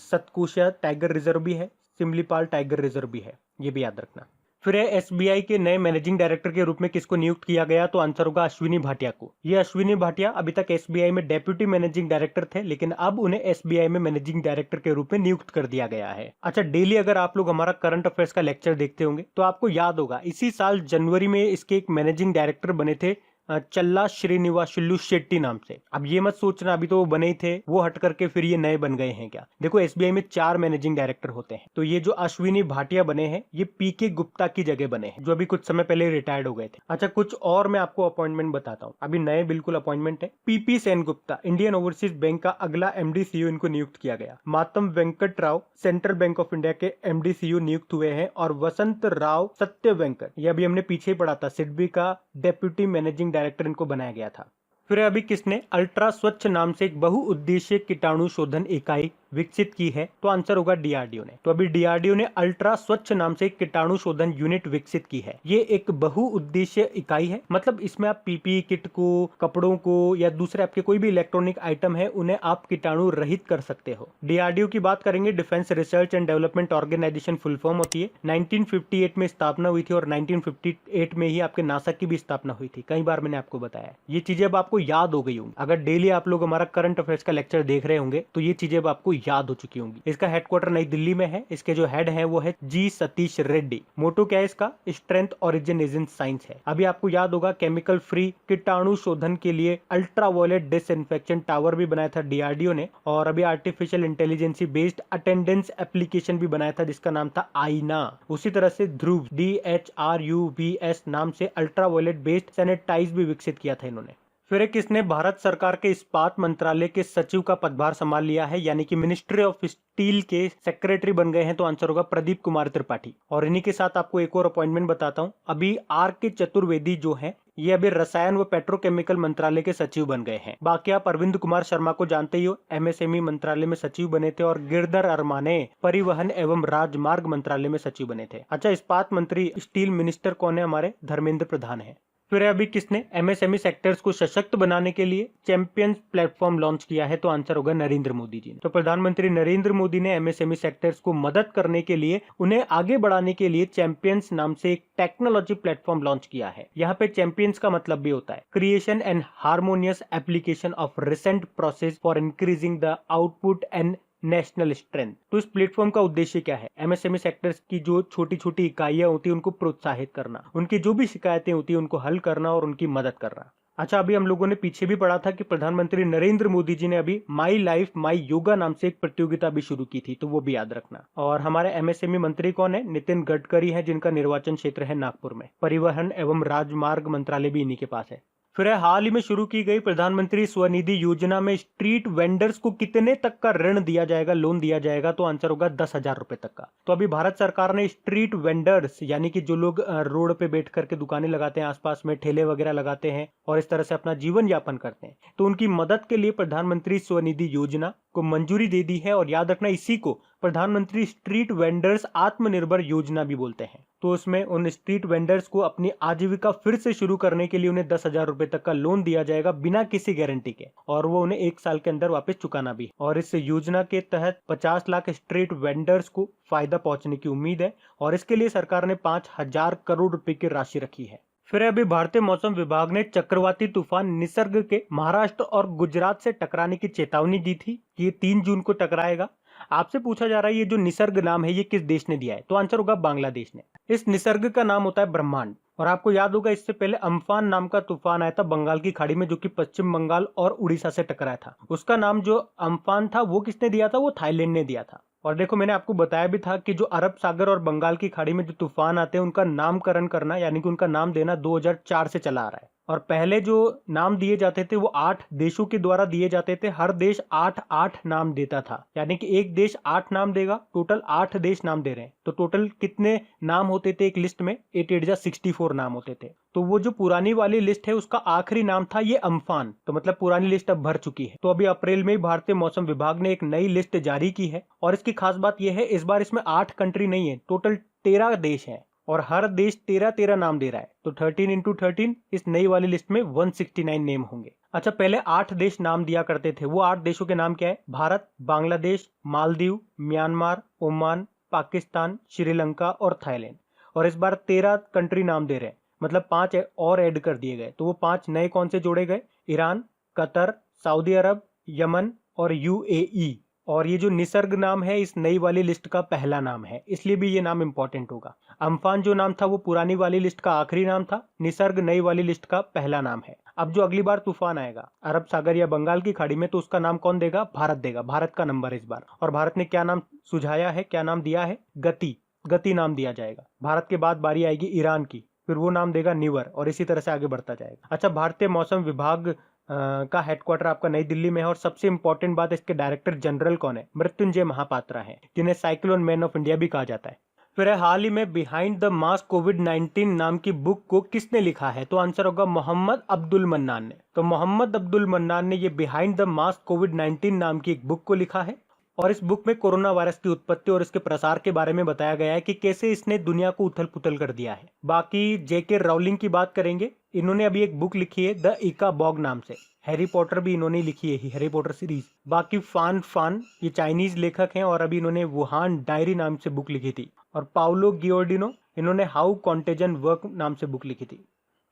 सतकोशिया टाइगर रिजर्व भी है, सिमलीपाल टाइगर रिजर्व भी है, ये भी याद रखना। फिर एसबीआई के नए मैनेजिंग डायरेक्टर के रूप में किसको नियुक्त किया गया? तो आंसर होगा अश्विनी भाटिया को। ये अश्विनी भाटिया अभी तक एसबीआई में डेप्यूटी मैनेजिंग डायरेक्टर थे, लेकिन अब उन्हें एसबीआई में मैनेजिंग डायरेक्टर के रूप में नियुक्त कर दिया गया है। अच्छा, डेली अगर आप लोग हमारा करंट अफेयर्स का लेक्चर देखते होंगे तो आपको याद होगा इसी साल जनवरी में इसके एक मैनेजिंग डायरेक्टर बने थे चल्ला श्रीनिवासुलु शेट्टी नाम से। अब ये मत सोचना अभी तो वो बने ही थे, वो हट करके फिर ये नए बन गए हैं क्या। देखो एसबीआई में 4 मैनेजिंग डायरेक्टर होते हैं, तो ये जो अश्विनी भाटिया बने हैं ये पीके गुप्ता की जगह बने हैं, जो अभी कुछ समय पहले रिटायर्ड हो गए थे। अच्छा, कुछ और मैं आपको अपॉइंटमेंट बताता हूँ, अभी नए बिल्कुल अपॉइंटमेंट है। PP Sen Gupta Indian overseas bank का अगला एमडी सीईओ इनको नियुक्त किया गया। Matam Venkat Rao central bank of India के एमडी सीईओ नियुक्त हुए हैं, और वसंत राव सत्य वेंकट, ये अभी हमने पीछे ही पढ़ा था, सिडबी का डेप्यूटी मैनेजिंग डायरेक्टर इनको बनाया गया था। फिर अभी किसने अल्ट्रा स्वच्छ नाम से एक बहुउद्देशीय कीटाणु शोधन इकाई विकसित की है, तो आंसर होगा डीआरडीओ ने। तो अभी डीआरडीओ ने अल्ट्रा स्वच्छ नाम से एक कीटाणु शोधन यूनिट विकसित की है। ये एक बहुउद्देशीय इकाई है, मतलब इसमें आप पीपीई किट को, कपड़ों को, या दूसरे आपके कोई भी इलेक्ट्रॉनिक आइटम है उन्हें आप कीटाणु रहित कर सकते हो। डीआरडीओ की बात करेंगे, defence research and development organisation full form होती है। 1958 में स्थापना हुई थी, और 1958 में ही आपके नासा की भी स्थापना हुई थी। कई बार मैंने आपको बताया, ये चीजें अब आपको याद हो गई होंगी। अगर डेली आप लोग हमारा करंट अफेयर्स का लेक्चर देख रहे होंगे तो ये चीजें अब आपको याद हो चुकी होंगी। इसका हेडक्वार्टर नई दिल्ली में है। इसके जो हेड है वो है जी सतीश रेड्डी। मोटो क्या है इसका, strength origin is in science है। अभी आपको याद होगा केमिकल फ्री कीटाणु शोधन के लिए अल्ट्रावायलेट डिसइंफेक्शन टावर भी बनाया था डीआरडीओ ने, और अभी artificial intelligence based attendance application भी बनाया था जिसका नाम था आईना। उसी तरह से ध्रुव DHRUVS नाम से अल्ट्रावायलेट बेस्ड सैनिटाइज भी विकसित किया था इन्होंने। फिर किसने भारत सरकार के इस्पात मंत्रालय के सचिव का पदभार संभाल लिया है, यानी कि मिनिस्ट्री ऑफ स्टील के सेक्रेटरी बन गए हैं, तो आंसर होगा प्रदीप कुमार त्रिपाठी। और इन्हीं के साथ आपको एक और अपॉइंटमेंट बताता हूं, अभी RK चतुर्वेदी जो है ये अभी रसायन व पेट्रोकेमिकल मंत्रालय के सचिव बन गए हैं। बाकी आप अरविंद कुमार शर्मा को जानते ही हो, MSME मंत्रालय में सचिव बने थे, और गिरधर अरमाने परिवहन एवं राजमार्ग मंत्रालय में सचिव बने थे। अच्छा, इस्पात मंत्री स्टील मिनिस्टर कौन है, हमारे धर्मेंद्र प्रधान है। फिर अभी किसने MSME सेक्टर्स को सशक्त बनाने के लिए चैंपियंस प्लेटफॉर्म लॉन्च किया है, तो आंसर होगा नरेंद्र मोदी जी ने। तो प्रधानमंत्री नरेंद्र मोदी ने MSME सेक्टर्स को मदद करने के लिए, उन्हें आगे बढ़ाने के लिए चैंपियंस नाम से एक टेक्नोलॉजी प्लेटफॉर्म लॉन्च किया है। यहाँ पे चैंपियंस का मतलब भी होता है creation and harmonious application of recent process for increasing the output and national strength. तो इस प्लेटफॉर्म का उद्देश्य क्या है, MSME सेक्टर्स की जो छोटी छोटी इकाइयां होती है उनको प्रोत्साहित करना, उनकी जो भी शिकायतें होती है उनको हल करना और उनकी मदद करना। अच्छा, अभी हम लोगों ने पीछे भी पढ़ा था कि प्रधानमंत्री नरेंद्र मोदी जी ने अभी माई लाइफ माई योगा नाम से एक प्रतियोगिता भी शुरू की थी, तो वो भी याद रखना। और हमारे MSME मंत्री कौन है, नितिन गडकरी है, जिनका निर्वाचन क्षेत्र है नागपुर में। परिवहन एवं राजमार्ग मंत्रालय भी इन्हीं के पास है। फिर हाल ही में शुरू की गई प्रधानमंत्री स्वनिधि योजना में स्ट्रीट वेंडर्स को कितने तक का ऋण दिया जाएगा, लोन दिया जाएगा, तो आंसर होगा 10,000 रुपए तक का। तो अभी भारत सरकार ने स्ट्रीट वेंडर्स यानी कि जो लोग रोड पे बैठ करके दुकानें लगाते हैं, आसपास में ठेले वगैरह लगाते हैं और इस तरह से अपना जीवन यापन करते हैं, तो उनकी मदद के लिए प्रधानमंत्री स्वनिधि योजना को मंजूरी दे दी है। और याद रखना, इसी को प्रधानमंत्री स्ट्रीट वेंडर्स आत्मनिर्भर योजना भी बोलते हैं। तो उसमें उन स्ट्रीट वेंडर्स को अपनी आजीविका फिर से शुरू करने के लिए उन्हें 10,000 रुपए तक का लोन दिया जाएगा बिना किसी गारंटी के, और वो उन्हें 1 साल के अंदर वापस चुकाना भी। और इस योजना के तहत 50 लाख स्ट्रीट वेंडर्स को फायदा पहुंचने की उम्मीद है, और इसके लिए सरकार ने 5,000 करोड़ रुपए की राशि रखी है। फिर अभी भारतीय मौसम विभाग ने चक्रवाती तूफान निसर्ग के महाराष्ट्र और गुजरात से टकराने की चेतावनी दी थी कि ये 3 जून को टकराएगा। आपसे पूछा जा रहा है ये जो निसर्ग नाम है ये किस देश ने दिया है, तो आंसर होगा बांग्लादेश ने। इस निसर्ग का नाम होता है ब्रह्मांड। और आपको याद होगा इससे पहले अम्फान नाम का तूफान आया था बंगाल की खाड़ी में, जो कि पश्चिम बंगाल और उड़ीसा से टकराया था। उसका नाम जो अम्फान था वो किसने दिया था, वो थाईलैंड ने दिया था। और देखो, मैंने आपको बताया भी था कि जो अरब सागर और बंगाल की खाड़ी में जो तूफान आते हैं उनका नामकरण करना यानी कि उनका नाम देना 2004 से चला आ रहा है। और पहले जो नाम दिए जाते थे वो 8 देशों के द्वारा दिए जाते थे, हर देश 8-8 नाम देता था, यानी कि एक देश 8 नाम देगा, टोटल 8 देश नाम दे रहे हैं। तो टोटल कितने नाम होते थे एक लिस्ट में, 8-8-64 नाम होते थे। तो वो जो पुरानी वाली लिस्ट है उसका आखिरी नाम था ये अम्फान, तो मतलब पुरानी लिस्ट अब भर चुकी है। तो अभी अप्रैल में भारतीय मौसम विभाग ने एक नई लिस्ट जारी की है, और इसकी खास बात यह है इस बार इसमें 8 कंट्री नहीं है, टोटल 13 देश है, और हर देश 13-13 नाम दे रहा है। तो 13 × 13 इस नई वाली लिस्ट में 169 नेम होंगे। अच्छा, पहले 8 देश नाम दिया करते थे, वो 8 देशों के नाम क्या है, भारत, बांग्लादेश, मालदीव, म्यांमार, ओमान, पाकिस्तान, श्रीलंका और थाईलैंड। और इस बार 13 कंट्री नाम दे रहे हैं, मतलब 5 और ऐड कर दिए गए। तो वो 5 नए कौन से जोड़े गए, ईरान, कतर, सऊदी अरब, यमन और UAE। और ये जो निसर्ग नाम है इस नई वाली लिस्ट का पहला नाम है, इसलिए भी ये नाम इंपॉर्टेंट होगा। अम्फान जो नाम था वो पुरानी वाली लिस्ट का आखिरी नाम था, निसर्ग नई वाली लिस्ट का पहला नाम है। अब जो अगली बार तूफान आएगा अरब सागर या बंगाल की खाड़ी में तो उसका नाम कौन देगा? भारत देगा, भारत का नंबर इस बार। और भारत ने क्या नाम सुझाया है, क्या नाम दिया है? गति, गति नाम दिया जाएगा। भारत के बाद बारी आएगी ईरान की, फिर वो नाम देगा निवर, और इसी तरह से आगे बढ़ता जाएगा। अच्छा, भारतीय मौसम विभाग का हेडक्वार्टर आपका नई दिल्ली में है, और सबसे इंपॉर्टेंट बात, इसके डायरेक्टर जनरल कौन है? मृत्युंजय महापात्रा है, जिन्हें साइक्लोन मैन ऑफ इंडिया भी कहा जाता है। फिर हाल ही में बिहाइंड द मास्क कोविड-19 नाम की बुक को किसने लिखा है? तो आंसर होगा मोहम्मद अब्दुल मन्नान ने। तो मोहम्मद अब्दुल मन्नान ने ये बिहाइंड द मास्क कोविड-19 नाम की एक बुक को लिखा है, और इस बुक में कोरोना वायरस की उत्पत्ति और इसके प्रसार के बारे में बताया गया है कि कैसे इसने दुनिया को उथल पुथल कर दिया है। बाकी जेके राउलिंग की बात करेंगे, इन्होंने अभी एक बुक लिखी है द इका बॉग नाम से। हैरी पॉटर भी इन्होंने लिखी है, हैरी पॉटर सीरीज। बाकी फान फान ये चाइनीज लेखक हैं, और अभी इन्होंने वुहान डायरी नाम से बुक लिखी थी। और पाउलो गियोर्डिनो, इन्होंने हाउ कॉन्टेजन वर्क नाम से बुक लिखी थी।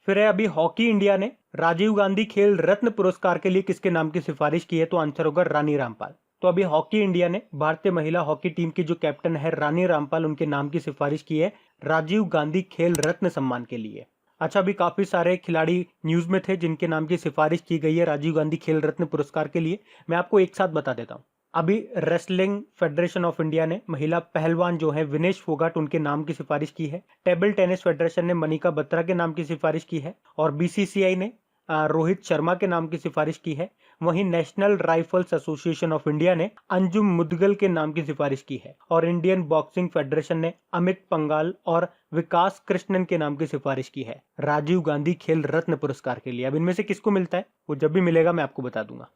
फिर है अभी हॉकी इंडिया ने राजीव गांधी खेल रत्न पुरस्कार के लिए किसके नाम की सिफारिश की है? तो आंसर होगा रानी रामपाल। तो अभी हॉकी इंडिया ने भारतीय महिला हॉकी टीम की जो कैप्टन है रानी रामपाल, उनके नाम की सिफारिश की है राजीव गांधी खेल रत्न सम्मान के लिए। अच्छा, अभी काफी सारे खिलाड़ी न्यूज में थे जिनके नाम की सिफारिश की गई है राजीव गांधी खेल रत्न पुरस्कार के लिए। मैं आपको एक साथ बता देता हूँ। अभी रेसलिंग फेडरेशन ऑफ इंडिया ने महिला पहलवान जो है विनेश फोगाट, उनके नाम की सिफारिश की है। टेबल टेनिस फेडरेशन ने मनिका बत्रा के नाम की सिफारिश की है, और बीसीसीआई ने रोहित शर्मा के नाम की सिफारिश की है। वहीं national rifles association of India ने अंजुम मुदगल के नाम की सिफारिश की है, और इंडियन बॉक्सिंग फेडरेशन ने अमित पंगाल और विकास कृष्णन के नाम की सिफारिश की है राजीव गांधी खेल रत्न पुरस्कार के लिए। अब इनमें से किसको मिलता है वो जब भी मिलेगा मैं आपको बता दूंगा।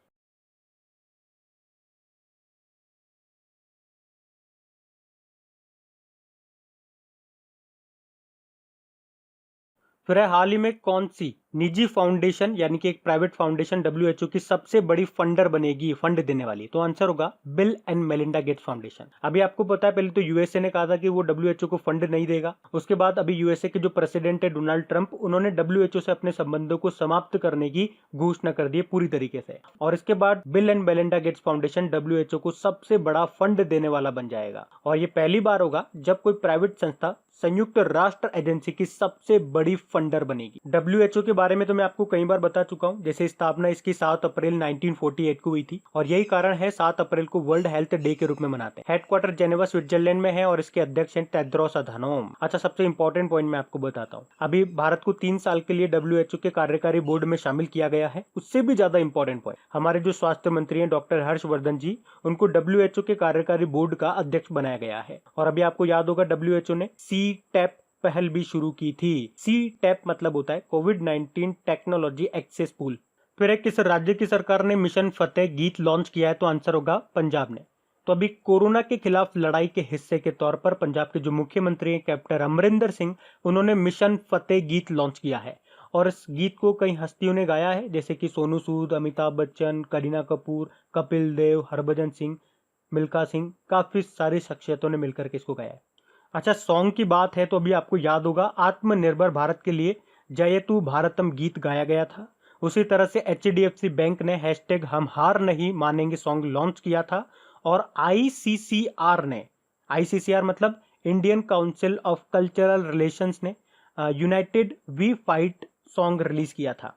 फिर है हाल ही में कौन सी निजी फाउंडेशन यानी कि एक प्राइवेट फाउंडेशन डब्ल्यूएचओ की सबसे बड़ी फंडर बनेगी, फंड देने वाली? तो आंसर होगा bill and Melinda Gates foundation. अभी आपको पता है, पहले तो यूएसए ने कहा था कि वो डब्ल्यूएचओ को फंड नहीं देगा। उसके बाद अभी यूएसए के जो प्रेसिडेंट है डोनाल्ड ट्रंप, उन्होंने डब्ल्यूएचओ से अपने संबंधों को समाप्त करने की घोषणा कर दी है पूरी तरीके से। और इसके बाद bill and Melinda Gates foundation WHO को सबसे बड़ा फंड देने वाला बन जाएगा, और ये पहली बार होगा जब कोई प्राइवेट संस्था संयुक्त राष्ट्र एजेंसी की सबसे बड़ी फंडर बनेगी। डब्ल्यूएचओ के बारे में तो मैं आपको कई बार बता चुका हूं, जैसे स्थापना इसकी 7 अप्रैल 1948 को हुई थी, और यही कारण है 7 अप्रैल को वर्ल्ड हेल्थ डे के रूप में मनाते हैं। हेडक्वार्टर जेनेवा स्विट्जरलैंड में है, और इसके अध्यक्ष हैं टेड्रोस अधानोम। अच्छा, सबसे इंपॉर्टेंट पॉइंट मैं आपको बताता हूँ। अभी भारत को 3 साल के लिए डब्ल्यूएचओ के कार्यकारी बोर्ड में शामिल किया गया है। उससे भी ज्यादा इंपॉर्टेंट पॉइंट, हमारे जो स्वास्थ्य मंत्री हैं डॉक्टर हर्षवर्धन जी, उनको डब्ल्यूएचओ के कार्यकारी बोर्ड का अध्यक्ष बनाया गया है। और अभी आपको याद होगा डब्ल्यूएचओ ने सी टैप पहल भी शुरू की थी। सी टैप मतलब होता है कोविड-19 टेक्नोलॉजी एक्सेस पूल। फिर एक किस राज्य की सरकार ने मिशन फतेह गीत लॉन्च किया है? तो आंसर होगा पंजाब ने। तो अभी कोरोना के खिलाफ लड़ाई के हिस्से के तौर पर पंजाब के जो मुख्यमंत्री हैं कैप्टन अमरिंदर सिंह, उन्होंने मिशन फतेह गीत लॉन्च किया है, और इस गीत को कई हस्तियों ने गाया है, जैसे कि सोनू सूद, अमिताभ बच्चन, करीना कपूर, कपिल देव, हरभजन सिंह, मिल्खा सिंह, काफी सारी शख्सियतों ने मिलकर के इसको गाया है। अच्छा, सॉन्ग की बात है तो अभी आपको याद होगा आत्मनिर्भर भारत के लिए जयतु भारतम गीत गाया गया था। उसी तरह से एचडीएफसी बैंक ने हैशटैग हम हार नहीं मानेंगे सॉन्ग लॉन्च किया था, और आईसीसीआर ने, आईसीसीआर मतलब Indian council of cultural relations ने united we fight song release किया था।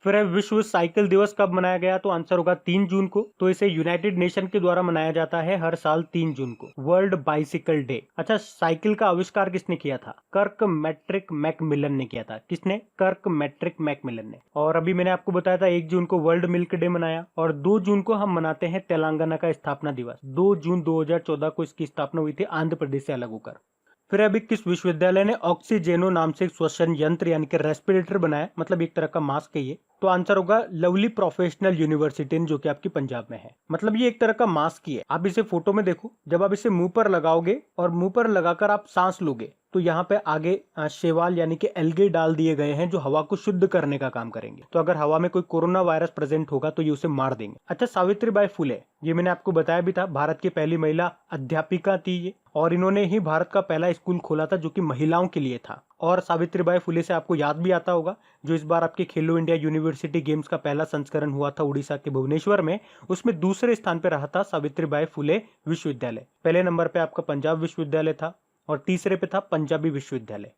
फिर है विश्व साइकिल दिवस कब मनाया गया? तो आंसर होगा 3 जून को। तो इसे यूनाइटेड नेशन के द्वारा मनाया जाता है हर साल 3 जून को, वर्ल्ड बाइसिकल डे। अच्छा, साइकिल का आविष्कार किसने किया था? कर्क मैट्रिक मैकमिलन ने किया था। किसने? कर्क मैट्रिक मैकमिलन ने। और अभी मैंने आपको बताया था 1 जून को वर्ल्ड मिल्क डे मनाया, और 2 जून को हम मनाते हैं तेलंगाना का स्थापना दिवस। 2 जून 2014 को इसकी स्थापना हुई थी आंध्र प्रदेश से अलग होकर। फिर अभी किस विश्वविद्यालय ने ऑक्सीजेनो नाम से एक श्वसन यंत्र यानी कि रेस्पिरेटर बनाया, मतलब एक तरह का मास्क है ये? तो आंसर होगा लवली प्रोफेशनल यूनिवर्सिटी, जो कि आपकी पंजाब में है। मतलब ये एक तरह का मास्क ही है। आप इसे फोटो में देखो, जब आप इसे मुंह पर लगाओगे और मुंह पर लगाकर आप सांस लोगे तो यहाँ पे आगे शैवाल यानी कि एल्गे डाल दिए गए हैं जो हवा को शुद्ध करने का काम करेंगे। तो अगर हवा में कोई कोरोना वायरस प्रेजेंट होगा तो ये उसे मार देंगे। अच्छा, सावित्रीबाई फुले, ये मैंने आपको बताया भी था, भारत की पहली महिला अध्यापिका थी ये, और इन्होंने ही भारत का पहला स्कूल खोला था जो कि महिलाओं के लिए था। और सावित्रीबाई फुले से आपको याद भी आता होगा, जो इस बार आपके खेलो इंडिया यूनिवर्सिटी गेम्स का पहला संस्करण हुआ था उड़ीसा के भुवनेश्वर में, उसमें दूसरे स्थान पर रहा था सावित्रीबाई फुले विश्वविद्यालय। पहले नंबर पे आपका पंजाब विश्वविद्यालय था और तीसरे पे था पंजाबी विश्वविद्यालय।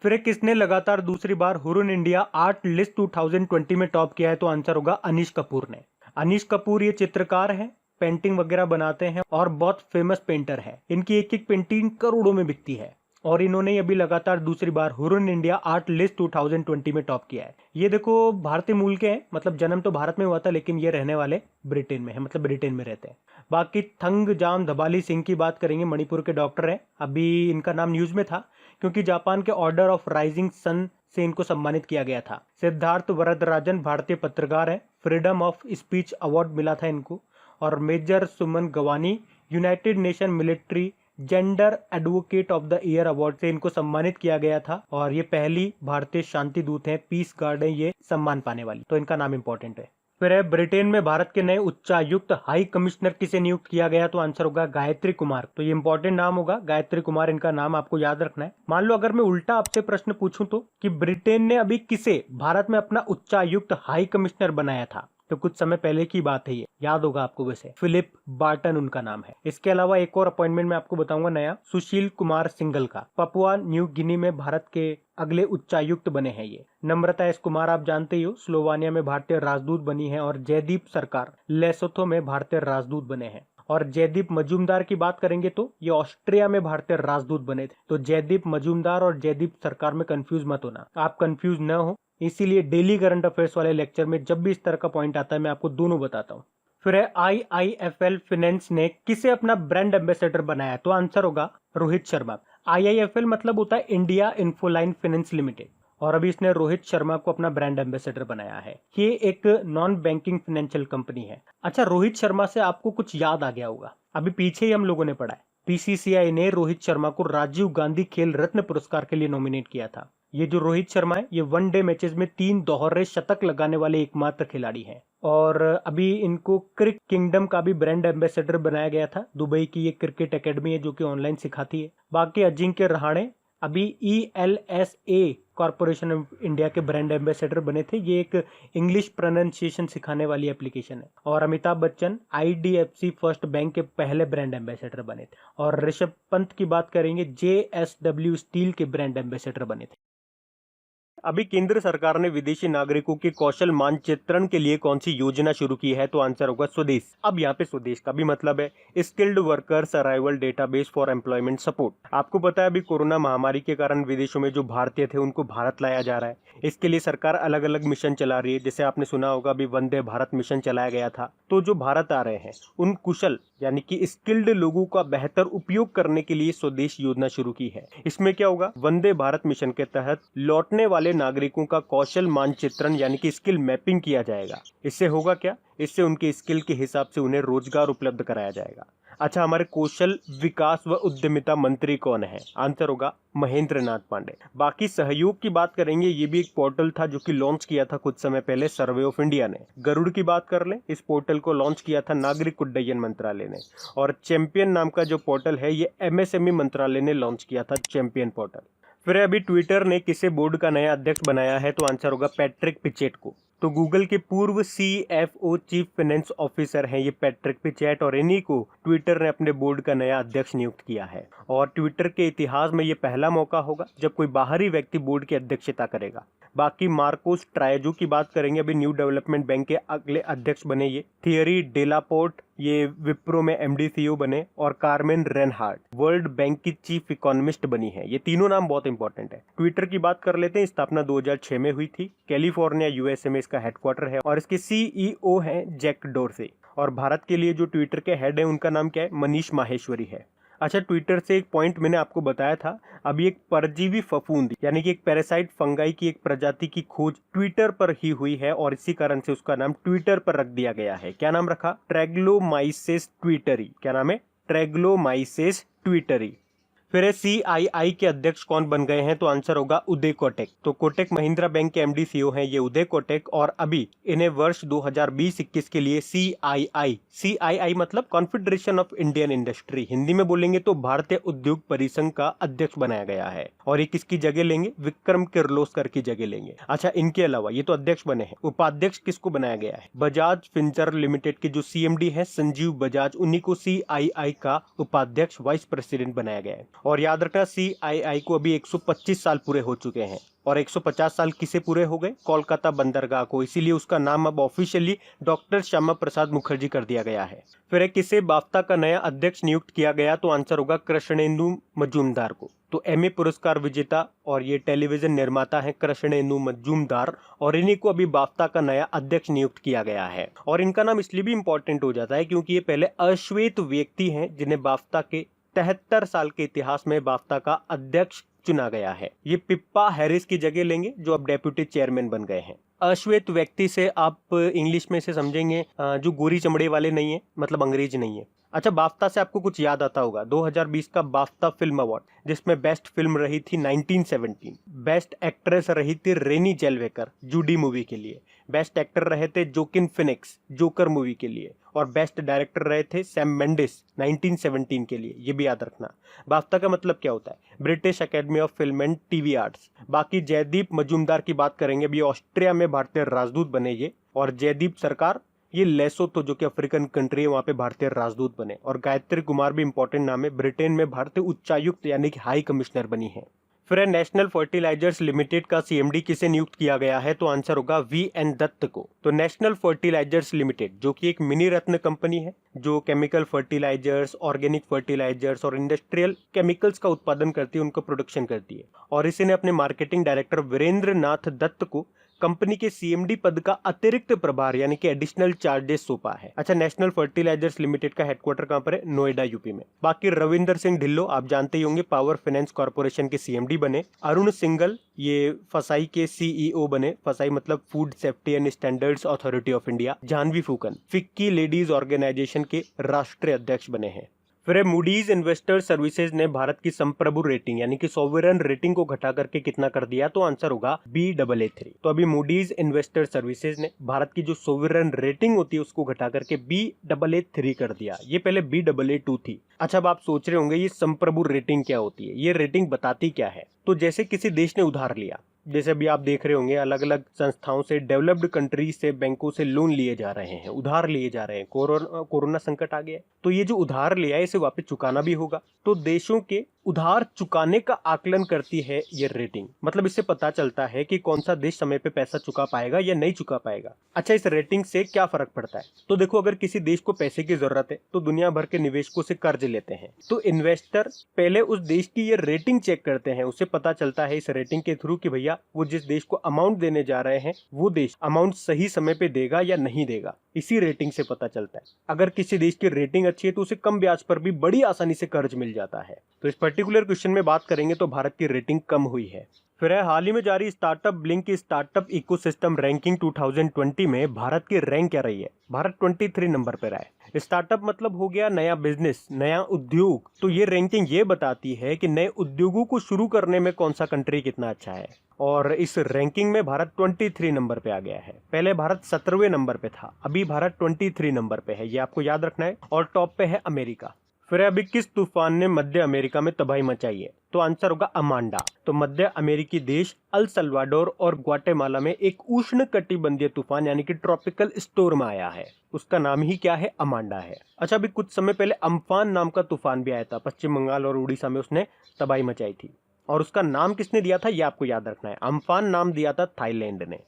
फिर किसने लगातार दूसरी बार हुरुन इंडिया आर्ट लिस्ट 2020 में टॉप किया है? तो आंसर होगा अनीश कपूर ने। अनीश कपूर ये चित्रकार हैं, पेंटिंग वगैरह बनाते हैं और बहुत फेमस पेंटर है। इनकी एक एक पेंटिंग करोड़ों में बिकती है और इन्होंने अभी लगातार दूसरी बार हुरुन इंडिया आर्ट लिस्ट 2020 में टॉप किया है। ये देखो भारतीय मूल के हैं, मतलब जन्म तो भारत में हुआ था लेकिन ये रहने वाले ब्रिटेन में है, मतलब ब्रिटेन में रहते हैं। बाकी थंगजाम धबाली सिंह की बात करेंगे, मणिपुर के डॉक्टर हैं। अभी इनका नाम न्यूज में था क्योंकि जापान के ऑर्डर ऑफ राइजिंग सन से इनको सम्मानित किया गया था। सिद्धार्थ वरदराजन भारतीय पत्रकार हैं, फ्रीडम ऑफ स्पीच अवार्ड मिला था इनको। और major Suman Gawani united nation military gender advocate of the year award से इनको सम्मानित किया गया था और ये पहली भारतीय शांति दूत हैं, पीस गार्ड है ये सम्मान पाने वाली, तो इनका नाम इंपॉर्टेंट है। फिर है ब्रिटेन में भारत के नए उच्चायुक्त हाई कमिश्नर किसे नियुक्त किया गया? तो आंसर होगा गायत्री कुमार। तो ये इंपॉर्टेंट नाम होगा, गायत्री कुमार इनका नाम आपको याद रखना है। मान लो अगर मैं उल्टा आपसे प्रश्न पूछूं तो कि ब्रिटेन ने अभी किसे भारत में अपना उच्चायुक्त हाई कमिश्नर बनाया था, तो कुछ समय पहले की बात है, ये याद होगा आपको। वैसे फिलिप बार्टन उनका नाम है। इसके अलावा एक और अपॉइंटमेंट मैं आपको बताऊंगा नया, सुशील कुमार सिंघल का, पपुआ न्यू गिनी में भारत के अगले उच्चायुक्त बने हैं ये। नम्रता एस कुमार आप जानते ही हो, स्लोवानिया में भारतीय राजदूत बनी है। और जयदीप सरकार लेसोथो में भारतीय राजदूत बने हैं। और जयदीप मजूमदार की बात करेंगे तो ये ऑस्ट्रिया में भारतीय राजदूत बने थे। तो जयदीप मजूमदार और जयदीप सरकार में कंफ्यूज मत होना, आप कंफ्यूज न हो, इसीलिए डेली करंट अफेयर्स वाले लेक्चर में जब भी इस तरह का पॉइंट आता है मैं आपको दोनों बताता हूँ। फिर है IIFL फाइनेंस ने किसे अपना ब्रांड एम्बेसडर बनाया? तो आंसर होगा रोहित शर्मा। IIFL मतलब होता है इंडिया इन्फोलाइन फाइनेंस लिमिटेड, और अभी इसने रोहित शर्मा को अपना ब्रांड एम्बेसडर बनाया है। ये एक नॉन बैंकिंग फाइनेंशियल कंपनी है। अच्छा, रोहित शर्मा से आपको कुछ याद आ गया होगा, अभी पीछे ही हम लोगों ने पढ़ा है, PCCI ने रोहित शर्मा को राजीव गांधी खेल रत्न पुरस्कार के लिए नॉमिनेट किया था। ये जो रोहित शर्मा है ये वनडे मैचेस में 3 दोहरे शतक लगाने वाले एकमात्र खिलाड़ी हैं। और अभी इनको क्रिक किंगडम का भी ब्रांड एम्बेसडर बनाया गया था। दुबई की ये क्रिकेट एकेडमी है जो कि ऑनलाइन सिखाती है। बाकी अजिंक्य रहाणे अभी ELSA कॉर्पोरेशन ऑफ इंडिया के ब्रांड एम्बेसडर बने थे। ये एक इंग्लिश प्रोनाउंसिएशन सिखाने वाली एप्लीकेशन है। और Amitabh Bachchan IDFC first bank के पहले ब्रांड एम्बेसडर बने थे। और ऋषभ पंत की बात करेंगे, JSW स्टील के ब्रांड एम्बेसडर बने थे। अभी केंद्र सरकार ने विदेशी नागरिकों के कौशल मानचित्रण के लिए कौन सी योजना शुरू की है? तो आंसर होगा स्वदेश। अब यहाँ पे स्वदेश का भी मतलब है skilled workers arrival database for employment support. आपको पता है अभी कोरोना महामारी के कारण विदेशों में जो भारतीय थे उनको भारत लाया जा रहा है। इसके लिए सरकार अलग अलग मिशन चला रही है। जैसे आपने सुना होगा अभी वंदे भारत मिशन चलाया गया था। तो जो भारत आ रहे हैं उन कुशल यानी कि स्किल्ड लोगों का बेहतर उपयोग करने के लिए स्वदेश योजना शुरू की है। इसमें क्या होगा, वंदे भारत मिशन के तहत लौटने वाले नागरिकों का कौशल मानचित्रण यानी कि स्किल मैपिंग किया जाएगा। इससे होगा क्या, इससे उनके स्किल के हिसाब से उन्हें रोजगार उपलब्ध कराया जाएगा। अच्छा, हमारे कौशल विकास व उद्यमिता मंत्री कौन है? आंसर होगा महेंद्र नाथ पांडे। बाकी सहयोग की बात करेंगे, ये भी एक पोर्टल था जो कि लॉन्च किया था कुछ समय पहले सर्वे ऑफ इंडिया ने। गरुड़ की बात कर लें, इस पोर्टल को लॉन्च किया था नागरिक उड्डयन मंत्रालय ने। और चैंपियन नाम का जो पोर्टल है ये MSME मंत्रालय ने लॉन्च किया था, चैंपियन पोर्टल। फिर अभी ट्विटर ने किसे बोर्ड का नया अध्यक्ष बनाया है? तो आंसर होगा पैट्रिक पिचेट को। तो गूगल के पूर्व CFO चीफ फाइनेंस ऑफिसर हैं ये पैट्रिक पिचेट, और इन्हीं को ट्विटर ने अपने बोर्ड का नया अध्यक्ष नियुक्त किया है। और ट्विटर के इतिहास में ये पहला मौका होगा जब कोई बाहरी व्यक्ति बोर्ड की अध्यक्षता करेगा। बाकी मार्कोस ट्रायजो की बात करेंगे, अभी न्यू डेवलपमेंट बैंक के अगले अध्यक्ष बने ये। थियरी डेलापोर्ट ये विप्रो में MD CEO बने। और कार्मेन रेनहार्ट वर्ल्ड बैंक की चीफ इकोनॉमिस्ट बनी है। ये तीनों नाम बहुत इंपॉर्टेंट है। ट्विटर की बात कर लेते हैं, स्थापना 2006 में हुई थी। कैलिफोर्निया USA में इसका हेडक्वार्टर है और इसके CEO हैं जैक डोरसे। और भारत के लिए जो ट्विटर के हेड है उनका नाम क्या है? मनीष माहेश्वरी है। अच्छा, ट्विटर से एक पॉइंट मैंने आपको बताया था, अभी एक परजीवी फफूंद यानी कि एक पैरासाइट फंगाई की एक प्रजाति की खोज ट्विटर पर ही हुई है और इसी कारण से उसका नाम ट्विटर पर रख दिया गया है। क्या नाम रखा? ट्रैग्लोमाइसेस ट्विटरी। क्या नाम है? ट्रैग्लोमाइसेस ट्विटरी। फिर CII के अध्यक्ष कौन बन गए हैं? तो आंसर होगा उदय कोटक। तो कोटक महिंद्रा बैंक के MD CEO हैं ये उदय कोटक, और अभी इन्हें वर्ष 2020-21 के लिए CII मतलब confederation of Indian industry, Hindi में बोलेंगे तो भारतीय उद्योग परिसंघ का अध्यक्ष बनाया गया है। और ये किसकी जगह लेंगे? विक्रम किर्लोस्कर की जगह लेंगे। अच्छा, इनके अलावा ये तो अध्यक्ष बने हैं, उपाध्यक्ष किसको बनाया गया है? बजाज फिंसर्व लिमिटेड के जो CMD है संजीव बजाज, उन्हीं को CII का उपाध्यक्ष वाइस प्रेसिडेंट बनाया गया है। और याद रखना CII को अभी 125 साल पूरे हो चुके हैं, और 150 साल किसे पूरे हो गए? कोलकाता बंदरगाह को, इसीलिए उसका नाम अब ऑफिशियली डॉक्टर श्यामा प्रसाद मुखर्जी कर दिया गया है। फिर किसे बाफ्ता का नया अध्यक्ष नियुक्त किया गया? तो आंसर होगा कृष्णेंदु मजूमदार को। तो एमी पुरस्कार विजेता और ये टेलीविजन निर्माता है कृष्णेंदु मजूमदार, और इन्हीं को अभी बाफ्ता का नया अध्यक्ष नियुक्त किया गया है। और इनका नाम इसलिए भी इंपॉर्टेंट हो जाता है क्योंकि ये पहले अश्वेत व्यक्ति हैं जिन्हें बाफ्ता के 73 साल के इतिहास में बाफ्ता का अध्यक्ष चुना गया है। ये पिप्पा हैरिस की जगह लेंगे जो अब डेप्यूटी चेयरमैन बन गए हैं। अश्वेत व्यक्ति से आप इंग्लिश में से समझेंगे जो गोरी चमड़े वाले नहीं है, मतलब अंग्रेज नहीं है। अच्छा, बाफ्ता से आपको कुछ याद आता होगा, 2020 का बाफ्ता फिल्म अवार्ड जिसमें बेस्ट फिल्म रही थी 1917, बेस्ट एक्ट्रेस रही थी रेनी जेलवेकर जूडी मूवी के लिए, बेस्ट एक्टर रहे थे जोकिन फिनिक्स जोकर मूवी के लिए, और बेस्ट डायरेक्टर रहे थे सैम मेंडिस 1917 के लिए। ये भी याद रखना। बाफ्ता का मतलब क्या होता है? British academy of film and TV arts. बाकी जयदीप मजूमदार की बात करेंगे, अभी ऑस्ट्रिया में भारतीय राजदूत बने ये, और जयदीप सरकार ये लेसोथो जो कि अफ्रीकन कंट्री है वहां पे भारतीय राजदूत बने। और गायत्री कुमार भी इंपॉर्टेंट नाम है, ब्रिटेन में भारतीय उच्चायुक्त यानी कि हाई कमिश्नर बनी है। फिर नेशनल फर्टिलाइजर्स लिमिटेड का CMD किसे नियुक्त किया गया है? तो आंसर होगा VN दत्त को। तो नेशनल फर्टिलाइजर्स लिमिटेड जो कि एक मिनी रत्न कंपनी है जो केमिकल फर्टिलाइजर्स, ऑर्गेनिक फर्टिलाइजर्स और इंडस्ट्रियल केमिकल्स का उत्पादन करती है, उनको प्रोडक्शन करती है, और इसी ने अपने मार्केटिंग डायरेक्टर वीरेंद्र नाथ दत्त को कंपनी के CMD पद का अतिरिक्त प्रभार यानी कि एडिशनल चार्जेस सौंपा है। अच्छा, नेशनल फर्टिलाइजर्स लिमिटेड का हेडक्वार्टर कहां पर है? नोएडा यूपी में। बाकी रविंदर सिंह ढिल्लो आप जानते ही होंगे, पावर फाइनेंस कॉर्पोरेशन के CMD बने। अरुण सिंघल ये फसाई के CEO बने, फसाई मतलब food safety and standards authority of India. Janhavi Phukan FICCI ladies organisation के राष्ट्रीय अध्यक्ष बने हैं। फिर मूडीज इन्वेस्टर सर्विसेज ने भारत की संप्रभु रेटिंग यानी कि सॉवरेन रेटिंग को घटा करके कितना कर दिया? तो आंसर होगा Baa3। तो अभी मूडीज इन्वेस्टर सर्विसेज ने भारत की जो सॉवरेन रेटिंग होती है उसको घटा करके Baa3 कर दिया। ये पहले Baa2 थी। अच्छा, अब आप सोच रहे होंगे ये संप्रभु रेटिंग क्या होती है? ये रेटिंग बताती क्या है? तो जैसे किसी देश ने उधार लिया, जैसे अभी आप देख रहे होंगे अलग अलग संस्थाओं से, डेवलप्ड कंट्रीज से, बैंकों से लोन लिए जा रहे हैं, उधार लिए जा रहे हैं। कोरोना संकट आ गया है, तो ये जो उधार लिया है इसे वापस चुकाना भी होगा। तो देशों के उधार चुकाने का आकलन करती है ये रेटिंग। मतलब इससे पता चलता है कि कौन सा देश समय पे पैसा चुका पाएगा या नहीं चुका पाएगा। अच्छा, इस रेटिंग से क्या फर्क पड़ता है? तो देखो, अगर किसी देश को पैसे की जरूरत है तो दुनिया भर के निवेशकों से कर्ज लेते हैं, तो इन्वेस्टर पहले उस देश की ये रेटिंग चेक करते हैं। उससे पता चलता है इस रेटिंग के थ्रू कि भैया वो जिस देश को अमाउंट देने जा रहे हैं वो देश अमाउंट सही समय पे देगा या नहीं देगा, इसी रेटिंग से पता चलता है। अगर किसी देश की रेटिंग अच्छी है तो उसे कम ब्याज पर भी बड़ी आसानी से कर्ज मिल जाता है। तो इस पर्टिकुलर क्वेश्चन में बात करेंगे तो भारत की रेटिंग कम हुई है। फिर है हाल ही में जारी स्टार्टअप ब्लिंक की स्टार्टअप इकोसिस्टम रैंकिंग 2020 में भारत की रैंक क्या रही है? भारत 23 नंबर पर आया। स्टार्टअप मतलब हो गया नया बिजनेस, नया उद्योग। तो ये रैंकिंग ये बताती है कि नए उद्योगों को शुरू करने में कौन सा कंट्री कितना अच्छा है, और इस रैंकिंग में भारत 23 नंबर पे आ गया है। पहले भारत 17वें नंबर पे था, अभी भारत 23 नंबर पे है, ये आपको याद रखना है। और टॉप पे है अमेरिका। फिर अभी किस तूफान ने मध्य अमेरिका में तबाही मचाई है? तो आंसर होगा अमांडा। तो मध्य अमेरिकी देश अल सल्वाडोर और ग्वाटेमाला में एक उष्ण कटिबंधीय तूफान यानी कि ट्रॉपिकल स्टॉर्म आया है, उसका नाम ही क्या है? अमांडा है। अच्छा, अभी कुछ समय पहले अम्फान नाम का तूफान भी आया था, पश्चिम बंगाल और उड़ीसा में उसने तबाही मचाई थी, और उसका नाम किसने दिया था ये आपको याद रखना है। अम्फान नाम दिया था थाईलैंड ने।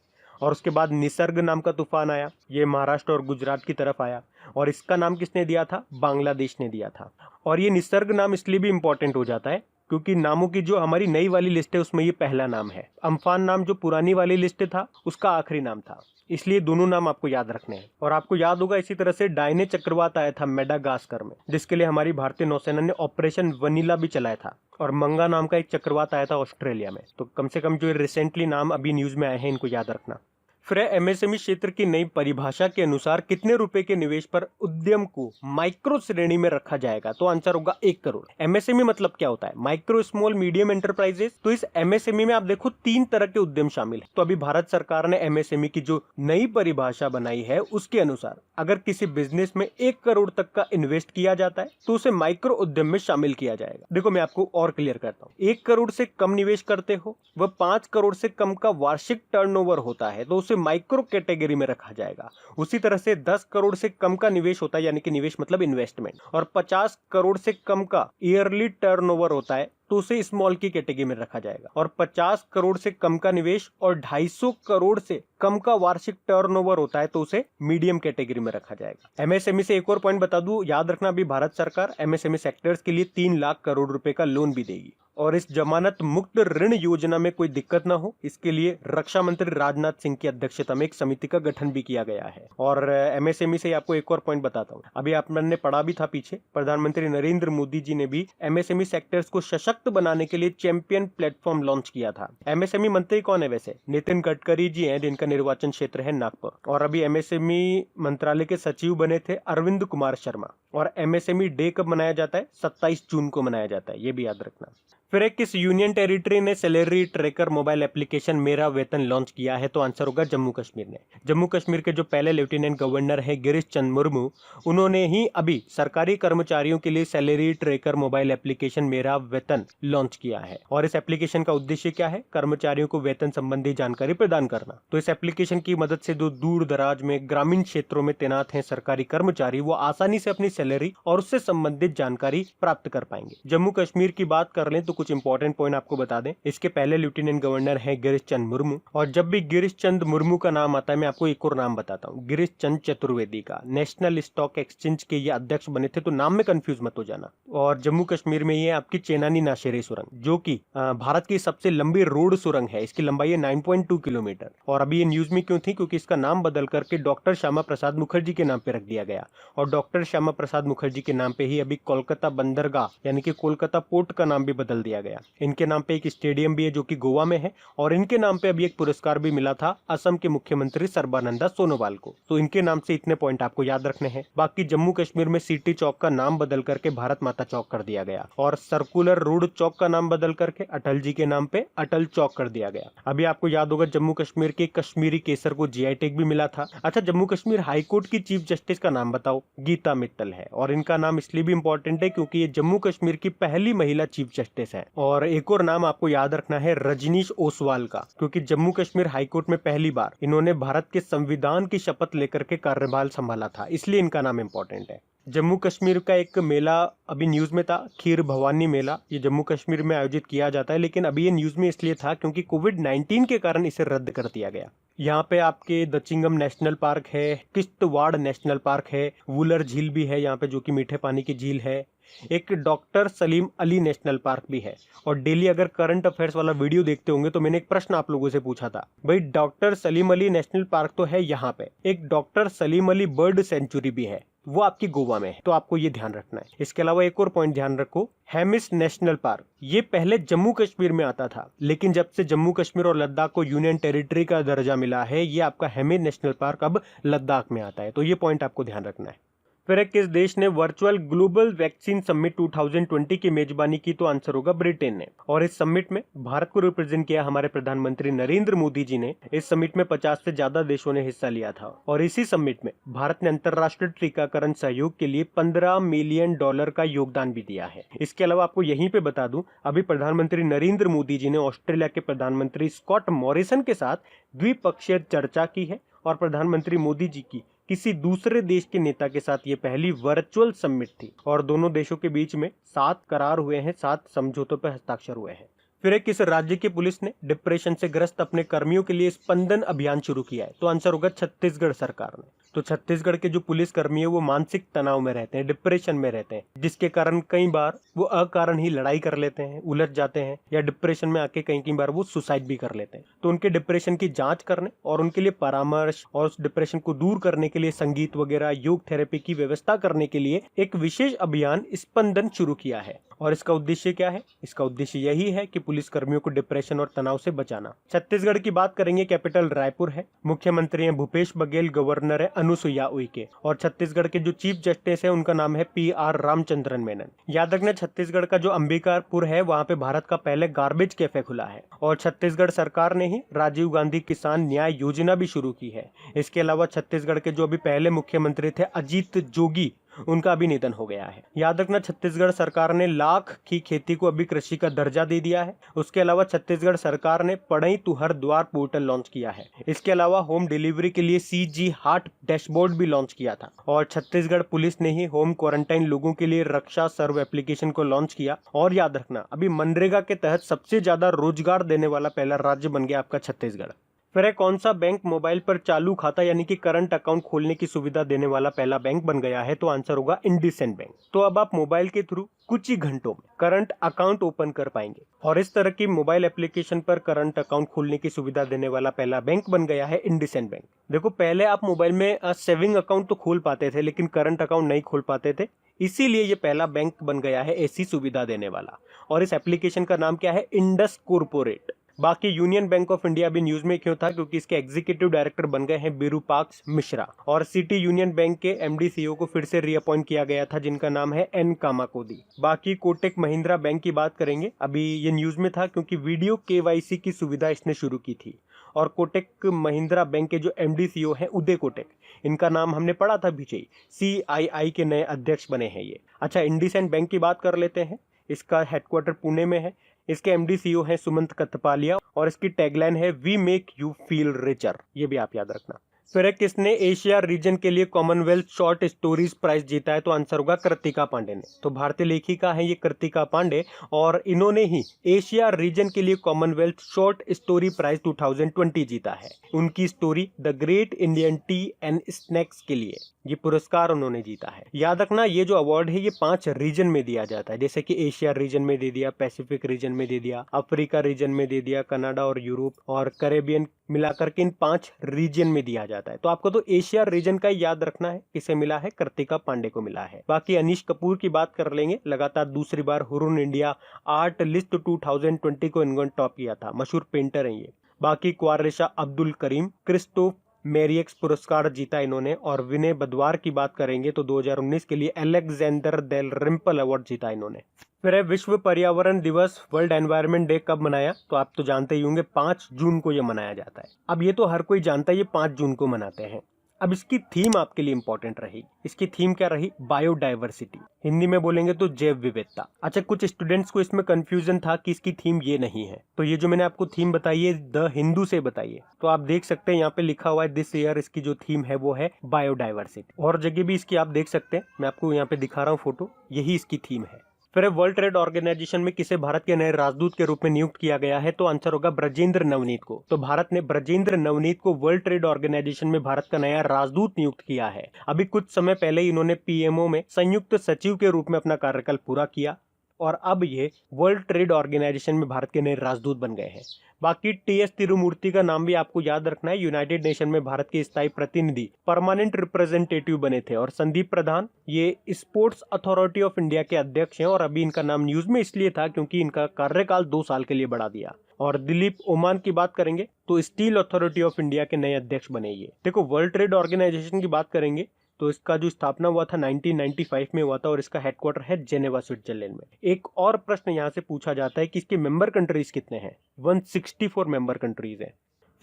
और उसके बाद निसर्ग नाम का तूफान आया, ये महाराष्ट्र और गुजरात की तरफ आया, और इसका नाम किसने दिया था? बांग्लादेश ने दिया था। और ये निसर्ग नाम इसलिए भी इंपॉर्टेंट हो जाता है क्योंकि नामों की जो हमारी नई वाली लिस्ट है उसमें ये पहला नाम है। अम्फान नाम जो पुरानी वाली लिस्ट था उसका आखिरी नाम था, इसलिए दोनों नाम आपको याद रखने हैं। और आपको याद होगा इसी तरह से डायने चक्रवात आया था मेडागास्कर में, जिसके लिए हमारी भारतीय नौसेना ने ऑपरेशन वनीला भी चलाया था। और मंगा नाम का एक चक्रवात आया था ऑस्ट्रेलिया में। तो कम से कम जो रिसेंटली नाम अभी न्यूज में आए हैं इनको याद रखना। फिर एमएसएमई क्षेत्र की नई परिभाषा के अनुसार कितने रुपए के निवेश पर उद्यम को माइक्रो श्रेणी में रखा जाएगा? तो आंसर होगा 1 करोड़। एमएसएमई मतलब क्या होता है? Micro small medium enterprises. तो इस एमएसएमई में आप देखो 3 तरह के उद्यम शामिल है। तो अभी भारत सरकार ने एमएसएमई की जो नई परिभाषा बनाई है उसके अनुसार अगर किसी बिजनेस में 1 करोड़ तक का इन्वेस्ट किया जाता है तो उसे माइक्रो उद्यम में शामिल किया जाएगा। देखो मैं आपको और क्लियर करता हूं। 1 करोड़ से कम निवेश करते हो, वह 5 करोड़ से कम का वार्षिक टर्नओवर होता है तो उसे माइक्रो कैटेगरी में रखा जाएगा। उसी तरह से 10 करोड़ से कम का निवेश होता है, यानी कि निवेश मतलब इन्वेस्टमेंट, और 50 करोड़ से कम का ईयरली टर्नओवर होता है तो उसे स्मॉल की कैटेगरी में रखा जाएगा। और 50 करोड़ से कम का निवेश और 250 करोड़ से कम का वार्षिक टर्नओवर होता है तो उसे मीडियम कैटेगरी में रखा जाएगा। एमएसएमई से एक और पॉइंट बता दूं, याद रखना अभी भारत सरकार एमएसएमई सेक्टर्स के लिए 3 लाख करोड़ रुपए का लोन भी देगी। और इस जमानत मुक्त ऋण योजना में कोई दिक्कत ना हो, इसके लिए रक्षा मंत्री राजनाथ सिंह की अध्यक्षता में एक समिति का गठन भी किया गया है। और एमएसएमई से आपको एक और पॉइंट बताता हूँ, अभी आपने पढ़ा भी था पीछे, प्रधानमंत्री नरेंद्र मोदी जी ने भी एमएसएमई सेक्टर्स को सशक्त बनाने के लिए चैंपियन प्लेटफॉर्म लॉन्च किया था। एमएसएमई मंत्री कौन है वैसे? नितिन गडकरी जी हैं, जिनका निर्वाचन क्षेत्र है नागपुर। और अभी एमएसएमई मंत्रालय के सचिव बने थे अरविंद कुमार शर्मा। और एमएसएमई डे कब मनाया जाता है? 27 जून को मनाया जाता है, ये भी याद रखना। फिर एक किस यूनियन टेरिटरी ने सैलरी ट्रैकर मोबाइल एप्लीकेशन मेरा वेतन लॉन्च किया है? तो आंसर होगा जम्मू कश्मीर ने। जम्मू कश्मीर के जो पहले लेफ्टिनेंट गवर्नर है गिरीश चंद्र मुर्मू, उन्होंने ही अभी सरकारी कर्मचारियों के लिए सैलरी ट्रैकर मोबाइल एप्लीकेशन मेरा वेतन लॉन्च किया है। और इस एप्लीकेशन का उद्देश्य क्या है? कर्मचारियों को वेतन संबंधी जानकारी प्रदान करना। तो इस एप्लीकेशन की मदद से जो दूर दराज में ग्रामीण क्षेत्रों में तैनात हैं सरकारी कर्मचारी, वो आसानी से अपनी सैलरी और उससे संबंधित जानकारी प्राप्त कर पाएंगे। जम्मू कश्मीर की बात कर लें तो कुछ इंपॉर्टेंट पॉइंट आपको बता दें। इसके पहले लेफ्टिनेंट गवर्नर है गिरीश चंद्र मुर्मू। और जब भी गिरीश चंद्र मुर्मू का नाम आता है, मैं आपको एक और नाम बताता हूँ, गिरीश चंद्र चतुर्वेदी का। नेशनल स्टॉक एक्सचेंज के ये अध्यक्ष बने थे, तो नाम में कंफ्यूज मत हो जाना। और जम्मू कश्मीर में ये आपकी चेनानी नाशेरे सुरंग, जो कि भारत की सबसे लंबी रोड सुरंग है, इसकी लंबाई है 9.2 किलोमीटर। और अभी ये न्यूज में क्यों थी? क्योंकि इसका नाम बदल करके डॉक्टर श्यामा प्रसाद मुखर्जी के नाम पे रख दिया गया। और डॉक्टर श्यामा प्रसाद मुखर्जी के नाम पे ही अभी कोलकाता बंदरगाह यानी कि कोलकाता पोर्ट का नाम भी बदल दिया गया। इनके नाम पे एक स्टेडियम भी है जो कि गोवा में है। और इनके नाम पे अभी एक पुरस्कार भी मिला था असम के मुख्यमंत्री सर्बानंदा सोनोवाल को। तो इनके नाम से इतने पॉइंट आपको याद रखने हैं। बाकी जम्मू कश्मीर में सिटी चौक का नाम बदल करके भारत माता चौक कर दिया गया। और सर्कुलर रोड चौक का नाम बदल करके अटल जी के नाम पे अटल चौक कर दिया गया। अभी आपको याद होगा जम्मू कश्मीर के कश्मीरी केसर को जीआई टैग भी मिला था। अच्छा, जम्मू कश्मीर हाईकोर्ट की चीफ जस्टिस का नाम बताओ? गीता मित्तल है। और इनका नाम इसलिए भी इंपॉर्टेंट है क्योंकि ये जम्मू कश्मीर की पहली महिला चीफ जस्टिस है। और एक और नाम आपको याद रखना है रजनीश ओसवाल का, क्योंकि जम्मू कश्मीर हाईकोर्ट में पहली बार इन्होंने भारत के संविधान की शपथ लेकर के कार्यभार संभाला था, इसलिए इनका नाम इंपॉर्टेंट है। जम्मू कश्मीर का एक मेला अभी न्यूज में था, खीर भवानी मेला। ये जम्मू कश्मीर में आयोजित किया जाता है, लेकिन अभी ये न्यूज में इसलिए था क्योंकि कोविड-19 के कारण इसे रद्द कर दिया गया। यहाँ पे आपके दचिंगम नेशनल पार्क है, किश्तवाड़ नेशनल पार्क है, वुलर झील भी है यहाँ पे जो कि मीठे पानी की झील है। एक doctor Salim Ali national park भी है। और डेली अगर करंट अफेयर्स वाला वीडियो देखते होंगे तो मैंने एक प्रश्न आप लोगों से पूछा था, भाई doctor Salim Ali national park तो है यहाँ पे, एक doctor Salim Ali bird sanctuary भी है, वो आपकी गोवा में है। तो आपको ये ध्यान रखना है। इसके अलावा एक और पॉइंट ध्यान रखो, हेमिस नेशनल पार्क, ये पहले जम्मू कश्मीर में आता था, लेकिन जब से जम्मू कश्मीर और लद्दाख को यूनियन टेरिटरी का दर्जा मिला है, ये आपका हेमिस नेशनल पार्क अब लद्दाख में आता है। तो ये पॉइंट आपको ध्यान रखना है। फिर किस देश ने वर्चुअल ग्लोबल वैक्सीन समिट 2020 की मेजबानी की? तो आंसर होगा ब्रिटेन ने। और इस समिट में भारत को रिप्रेजेंट किया हमारे प्रधानमंत्री नरेंद्र मोदी जी ने। इस समिट में 50 से ज्यादा देशों ने हिस्सा लिया था। और इसी समिट में भारत ने अंतरराष्ट्रीय टीकाकरण सहयोग के लिए $15 मिलियन का योगदान भी दिया है। इसके अलावा आपको यहीं पे बता दूं, अभी प्रधानमंत्री नरेंद्र मोदी जी ने ऑस्ट्रेलिया के प्रधानमंत्री स्कॉट मॉरिसन के साथ द्विपक्षीय चर्चा की है। और प्रधानमंत्री मोदी जी की किसी दूसरे देश के नेता के साथ ये पहली वर्चुअल समिट थी। और दोनों देशों के बीच में 7 करार हुए हैं, 7 समझौतों पर हस्ताक्षर हुए हैं। फिर किस राज्य की पुलिस ने डिप्रेशन से ग्रस्त अपने कर्मियों के लिए स्पंदन अभियान शुरू किया है? तो आंसर होगा छत्तीसगढ़ सरकार ने। तो छत्तीसगढ़ के जो पुलिस कर्मी है वो मानसिक तनाव में रहते हैं, डिप्रेशन में रहते हैं, जिसके कारण कई बार वो अकारण ही लड़ाई कर लेते हैं, उलझ जाते हैं, या डिप्रेशन में आके कई बार वो सुसाइड भी कर लेते हैं। तो उनके डिप्रेशन की जांच करने और उनके लिए परामर्श और उस डिप्रेशन को दूर करने के लिए संगीत वगैरह, योग थेरेपी की व्यवस्था करने के लिए एक विशेष अभियान स्पंदन शुरू किया है। और इसका उद्देश्य क्या है? इसका उद्देश्य यही है कि पुलिस कर्मियों को डिप्रेशन और तनाव से बचाना। छत्तीसगढ़ की बात करेंगे, कैपिटल रायपुर है, मुख्यमंत्री हैं भूपेश बघेल, गवर्नर है अनुसुईया उइके, और छत्तीसगढ़ के जो चीफ जस्टिस है उनका नाम है PR रामचंद्रन मेनन। याद रखना, छत्तीसगढ़ का जो अंबिकापुर है वहाँ पे भारत का पहले गार्बेज कैफे खुला है, और छत्तीसगढ़ सरकार ने ही राजीव गांधी किसान न्याय योजना भी शुरू की है। इसके अलावा छत्तीसगढ़ के जो अभी पहले मुख्यमंत्री थे अजीत जोगी, उनका भी निधन हो गया है। याद रखना, छत्तीसगढ़ सरकार ने लाख की खेती को अभी कृषि का दर्जा दे दिया है। उसके अलावा छत्तीसगढ़ सरकार ने पढ़ई तू हर द्वार पोर्टल लॉन्च किया है। इसके अलावा होम डिलीवरी के लिए CG हार्ट डैशबोर्ड भी लॉन्च किया था, और छत्तीसगढ़ पुलिस ने ही होम क्वारंटाइन लोगों के लिए रक्षा सर्व एप्लीकेशन को लॉन्च किया। और याद रखना, अभी मनरेगा के तहत सबसे ज्यादा रोजगार देने वाला पहला राज्य बन गया आपका छत्तीसगढ़। फिर कौन सा बैंक मोबाइल पर चालू खाता यानी कि करंट अकाउंट खोलने की सुविधा देने वाला पहला बैंक बन गया है? तो आंसर होगा इंडसइंड बैंक। तो अब आप मोबाइल के थ्रू कुछ ही घंटों में करंट अकाउंट ओपन कर पाएंगे, और इस तरह की मोबाइल एप्लीकेशन पर करंट अकाउंट खोलने की सुविधा देने वाला पहला बैंक बन गया है इंडसइंड बैंक। देखो, पहले आप मोबाइल में सेविंग अकाउंट तो खोल पाते थे, लेकिन करंट अकाउंट नहीं खोल पाते थे, इसीलिए ये पहला बैंक बन गया है ऐसी सुविधा देने वाला। और इस एप्लीकेशन का नाम क्या है? Indus corporate. बाकी यूनियन बैंक ऑफ इंडिया भी न्यूज में क्यों था? क्योंकि इसके एग्जीक्यूटिव डायरेक्टर बन गए हैं विरूपाक्ष मिश्रा, और सिटी यूनियन बैंक के MD CEO को फिर से रीअपॉइंट किया गया था, जिनका नाम है N कामाकोदी। बाकी कोटक महिंद्रा बैंक की बात करेंगे, अभी ये न्यूज में था क्योंकि वीडियो KYC की सुविधा इसने शुरू की थी। और कोटक महिंद्रा बैंक के जो MD CEO हैं उदय कोटक, इनका नाम हमने पढ़ा था पीछे, CII के नए अध्यक्ष बने हैं ये। अच्छा, इंडसइंड बैंक की बात कर लेते हैं। इसका हेडक्वार्टर पुणे में है। इसके MD CEO है सुमंत कथपालिया, और इसकी टैगलाइन है we make you feel richer. ये भी आप याद रखना। फिर किसने एशिया रीजन के लिए कॉमनवेल्थ शॉर्ट स्टोरीज प्राइज जीता है? तो आंसर होगा कृतिका पांडे ने। तो भारतीय लेखिका है ये कृतिका पांडे, और इन्होंने ही एशिया रीजन के लिए कॉमनवेल्थ शॉर्ट स्टोरी प्राइज 2020 जीता है। उनकी story the great Indian T and snacks के लिए ये पुरस्कार उन्होंने जीता है। याद रखना, ये जो अवार्ड है ये 5 रीजन में दिया जाता है, जैसे कि एशिया रीजन में दे दिया, पैसिफिक रीजन में दे दिया, अफ्रीका रीजन में दे दिया, कनाडा और यूरोप और कैरेबियन मिलाकर के इन 5 रीजन में दिया जाता है। तो आपको तो एशिया रीजन का याद रखना है, किसे मिला है? कृतिका पांडे को मिला है। बाकी अनीश कपूर की बात कर लेंगे, लगातार दूसरी बार हुरुन इंडिया आर्ट लिस्ट 2020 को इन्होंने टॉप किया था, मशहूर पेंटर हैं ये। बाकी क्वारेशा अब्दुल करीम क्रिस्टोफ मेरियक्स पुरस्कार जीता इन्होंने, और विनय बदवार की बात करेंगे तो 2019 के लिए अलेक्जेंडर डेल रिम्पल अवार्ड जीता इन्होंने। फिर है विश्व पर्यावरण दिवस, वर्ल्ड एनवायरनमेंट डे कब मनाया? तो आप तो जानते ही होंगे 5 जून को ये मनाया जाता है। अब ये तो हर कोई जानता है ये 5 जून को मनाते हैं। अब इसकी थीम आपके लिए इंपॉर्टेंट रही। इसकी थीम क्या रही? बायोडाइवर्सिटी, हिंदी में बोलेंगे तो जैव विविधता। अच्छा, कुछ स्टूडेंट्स को इसमें कंफ्यूजन था कि इसकी थीम ये नहीं है, तो ये जो मैंने आपको थीम बताई है द हिंदू से बताई है, तो आप देख सकते हैं यहाँ पे लिखा हुआ है दिस ईयर इसकी जो थीम है वो है बायोडाइवर्सिटी। और जगह भी इसकी आप देख सकते हैं, मैं आपको यहाँ पे दिखा रहा हूँ फोटो, यही इसकी थीम है। फिर वर्ल्ड ट्रेड ऑर्गेनाइजेशन में किसे भारत के नए राजदूत के रूप में नियुक्त किया गया है? तो आंसर होगा ब्रजेंद्र नवनीत को। तो भारत ने ब्रजेंद्र नवनीत को वर्ल्ड ट्रेड ऑर्गेनाइजेशन में भारत का नया राजदूत नियुक्त किया है। अभी कुछ समय पहले ही इन्होंने PMO में संयुक्त सचिव के रूप में अपना कार्यकाल पूरा किया, और अब ये वर्ल्ड ट्रेड ऑर्गेनाइजेशन में भारत के नए राजदूत बन गए हैं। बाकी TS तिरुमूर्ति का नाम भी आपको याद रखना है, यूनाइटेड नेशन में भारत के स्थायी प्रतिनिधि परमानेंट रिप्रेजेंटेटिव बने थे। और संदीप प्रधान ये स्पोर्ट्स अथॉरिटी ऑफ इंडिया के अध्यक्ष हैं, और अभी इनका नाम न्यूज में इसलिए था क्योंकि इनका कार्यकाल 2 साल के लिए बढ़ा दिया। और दिलीप ओमान की बात करेंगे तो स्टील अथॉरिटी ऑफ इंडिया के नए अध्यक्ष बने ये। देखो, वर्ल्ड ट्रेड ऑर्गेनाइजेशन की बात करेंगे तो इसका जो स्थापना हुआ था 1995 में हुआ था, और इसका हेडक्वार्टर है जेनेवा स्विट्जरलैंड में। एक और प्रश्न यहाँ से पूछा जाता है कि इसके मेंबर कंट्रीज कितने हैं? 164 मेंबर कंट्रीज हैं।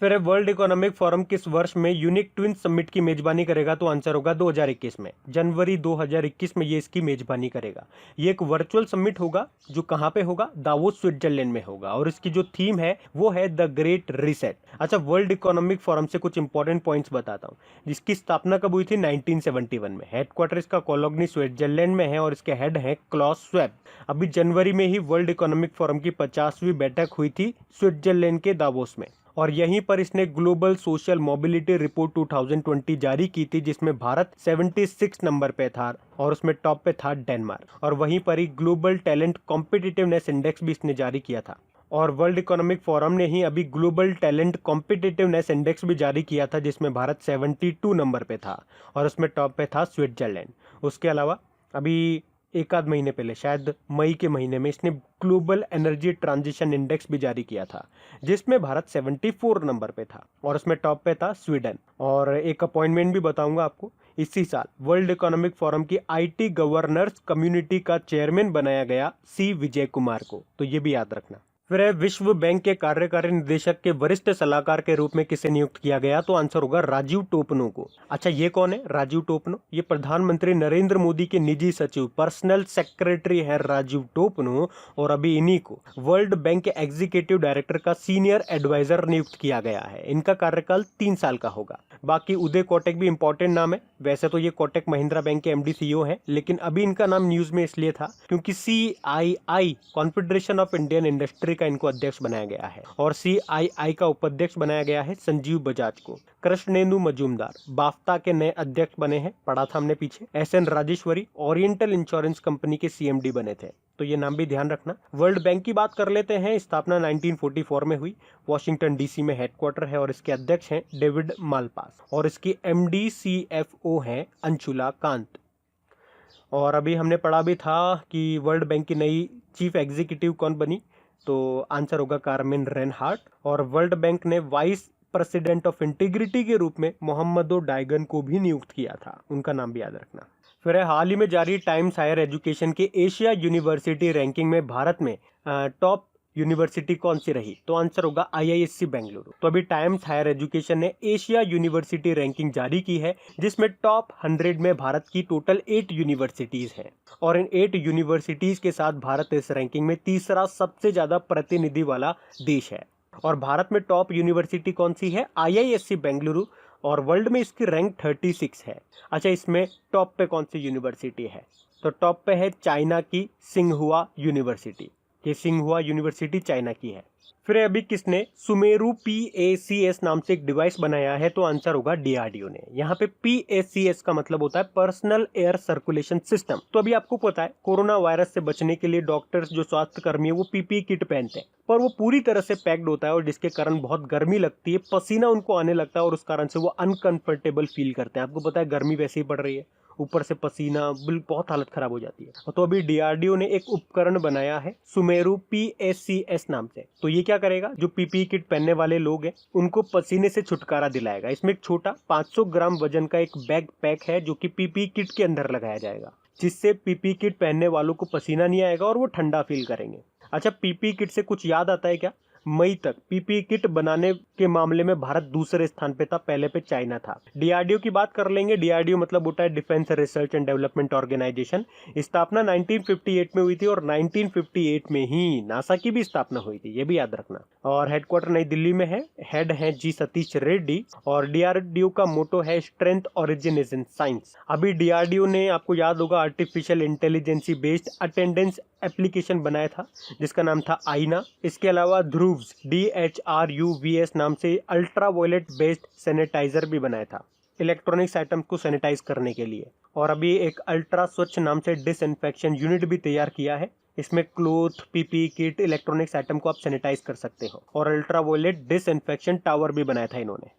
फिर वर्ल्ड इकोनॉमिक फोरम किस वर्ष में यूनिक ट्विन समिट की मेजबानी करेगा? तो आंसर होगा 2021 में, जनवरी 2021 में ये इसकी मेजबानी करेगा। ये एक वर्चुअल समिट होगा जो कहाँ पे होगा? दावोस स्विट्जरलैंड में होगा, और इसकी जो थीम है वो है द ग्रेट रीसेट। अच्छा, वर्ल्ड इकोनॉमिक फोरम से कुछ इंपॉर्टेंट पॉइंट्स बताता हूँ। जिसकी स्थापना कब हुई थी? 1971 में। हेडक्वार्टर इसका कोलोग्नी स्विट्जरलैंड में है, और इसके हेड है क्लॉस स्वेब। अभी जनवरी में ही वर्ल्ड इकोनॉमिक फोरम की 50वीं बैठक हुई थी स्विट्जरलैंड के दावोस में, और यहीं पर इसने ग्लोबल सोशल मोबिलिटी रिपोर्ट 2020 जारी की थी, जिसमें भारत 76 नंबर पे था और उसमें टॉप पे था डेनमार्क। और वहीं पर ही ग्लोबल टैलेंट कॉम्पिटिटिवनेस इंडेक्स भी इसने जारी किया था। और वर्ल्ड इकोनॉमिक फोरम ने ही अभी ग्लोबल टैलेंट कॉम्पिटिटिवनेस इंडेक्स भी जारी किया था, जिसमें भारत 72 नंबर पे था और उसमें टॉप पे था स्विट्जरलैंड। उसके अलावा अभी एक आध महीने पहले, शायद मई के महीने में, इसने ग्लोबल एनर्जी ट्रांजिशन इंडेक्स भी जारी किया था, जिसमें भारत 74 नंबर पे था और उसमें टॉप पे था स्वीडन। और एक अपॉइंटमेंट भी बताऊंगा आपको, इसी साल वर्ल्ड इकोनॉमिक फोरम की आईटी गवर्नर्स कम्युनिटी का चेयरमैन बनाया गया सी विजय कुमार को, तो ये भी याद रखना। फिर है विश्व बैंक के कार्यकारी निदेशक के वरिष्ठ सलाहकार के रूप में किसे नियुक्त किया गया, तो आंसर होगा राजीव टोपनो को। अच्छा, ये कौन है राजीव टोपनो? ये प्रधानमंत्री नरेंद्र मोदी के निजी सचिव, पर्सनल सेक्रेटरी है राजीव टोपनो। और अभी इन्हीं को वर्ल्ड बैंक के एग्जीक्यूटिव डायरेक्टर का सीनियर एडवाइजर नियुक्त किया गया है। इनका कार्यकाल 3 साल का होगा। बाकी उदय कोटक भी इंपॉर्टेंट नाम है। वैसे तो ये कोटक महिंद्रा बैंक के एमडी सीईओ है, लेकिन अभी इनका नाम न्यूज में इसलिए था क्योंकि CII confederation of Indian industry का इनको अध्यक्ष बनाया गया है और CII का उपाध्यक्ष बनाया गया है संजीव बजाज को। कृष्णेंदु मजूमदार बाफ्ता के नए अध्यक्ष बने हैं, पढ़ा था हमने पीछे। SN Rajeshwari oriental insurance company के CMD बने थे, तो ये नाम भी ध्यान रखना। वर्ल्ड बैंक की बात कर लेते हैं। स्थापना 1944 में हुई, वॉशिंगटन DC में हेडक्वार्टर है और इसके अध्यक्ष हैं डेविड मालपास और इसकी MD CFO है अंशुला कांत। और अभी हमने पढ़ा भी था कि वर्ल्ड बैंक की नई चीफ एग्जीक्यूटिव कौन बनी, तो आंसर होगा कार्मेन रेनहार्ट। और वर्ल्ड बैंक ने वाइस प्रेसिडेंट ऑफ इंटीग्रिटी के रूप में मोहम्मदो डायगन को भी नियुक्त किया था, उनका नाम भी याद रखना। फिर है हाल ही में जारी टाइम्स हायर एजुकेशन के एशिया यूनिवर्सिटी रैंकिंग में भारत में टॉप यूनिवर्सिटी कौन सी रही, तो आंसर होगा IISc बेंगलुरु। तो अभी टाइम्स हायर एजुकेशन ने एशिया यूनिवर्सिटी रैंकिंग जारी की है, जिसमें टॉप 100 में भारत की टोटल 8 यूनिवर्सिटीज हैं और इन 8 यूनिवर्सिटीज के साथ भारत इस रैंकिंग में तीसरा सबसे ज्यादा प्रतिनिधि वाला देश है। और भारत में टॉप यूनिवर्सिटी कौन सी है? IISc बेंगलुरु, और वर्ल्ड में इसकी रैंक 36 है। अच्छा, इसमें टॉप पे कौन सी यूनिवर्सिटी है, तो टॉप पे है चाइना की सिंघुआ यूनिवर्सिटी। ये सिंघुआ यूनिवर्सिटी चाइना की है। फिर अभी किसने सुमेरु PACS नाम से एक डिवाइस बनाया है, तो आंसर होगा DRDO ने। यहाँ पे PACS का मतलब होता है पर्सनल एयर सर्कुलेशन सिस्टम। तो अभी आपको पता है कोरोना वायरस से बचने के लिए डॉक्टर्स, जो स्वास्थ्य कर्मी है, वो PPE किट पहनते हैं, पर वो पूरी तरह से पैक्ड होता है और जिसके कारण बहुत गर्मी लगती है, पसीना उनको आने लगता है और उस कारण से वो अनकंफर्टेबल फील करते हैं। आपको पता है गर्मी वैसे ही पड़ रही है, ऊपर से पसीना, बहुत हालत खराब हो जाती है। तो अभी DRDO ने एक उपकरण बनाया है सुमेरु PACS नाम से। तो ये क्या करेगा, जो PPE किट पहनने वाले लोग हैं उनको पसीने से छुटकारा दिलाएगा। इसमें एक छोटा 500 ग्राम वजन का एक बैग पैक है जो कि PPE किट के अंदर लगाया जाएगा, जिससे PPE किट पहनने वालों को पसीना नहीं आएगा और वो ठंडा फील करेंगे। अच्छा, PPE किट से कुछ याद आता है क्या? मई तक PPE किट बनाने के मामले में भारत दूसरे स्थान पे था, पहले पे चाइना था। DRDO की बात कर लेंगे। DRDO मतलब होता है defence research and development organisation. स्थापना 1958 में हुई थी और 1958 में ही नासा की भी स्थापना हुई थी, ये भी याद रखना। और हेडक्वार्टर नई दिल्ली में है, हेड है G सतीश रेड्डी। और DRDO का मोटो है strength origin is in science. अभी DRDO ने, आपको याद होगा, artificial intelligence based attendance application बनाया था जिसका नाम था आईना। इसके अलावा ध्रुव्स DHRUVS नाम से अल्ट्रावायलेट बेस्ड सैनिटाइजर भी बनाया था इलेक्ट्रॉनिक्स आइटम्स को सैनिटाइज करने के लिए। और अभी एक अल्ट्रा स्वच्छ नाम से डिसइंफेक्शन यूनिट भी तैयार किया है। इसमें cloth, PPE kit, electronics item को आप सैनिटाइज कर सकते हो। और अल्ट्रावायलेट डिसइंफेक्शन टावर भी बनाया था इन्होंने।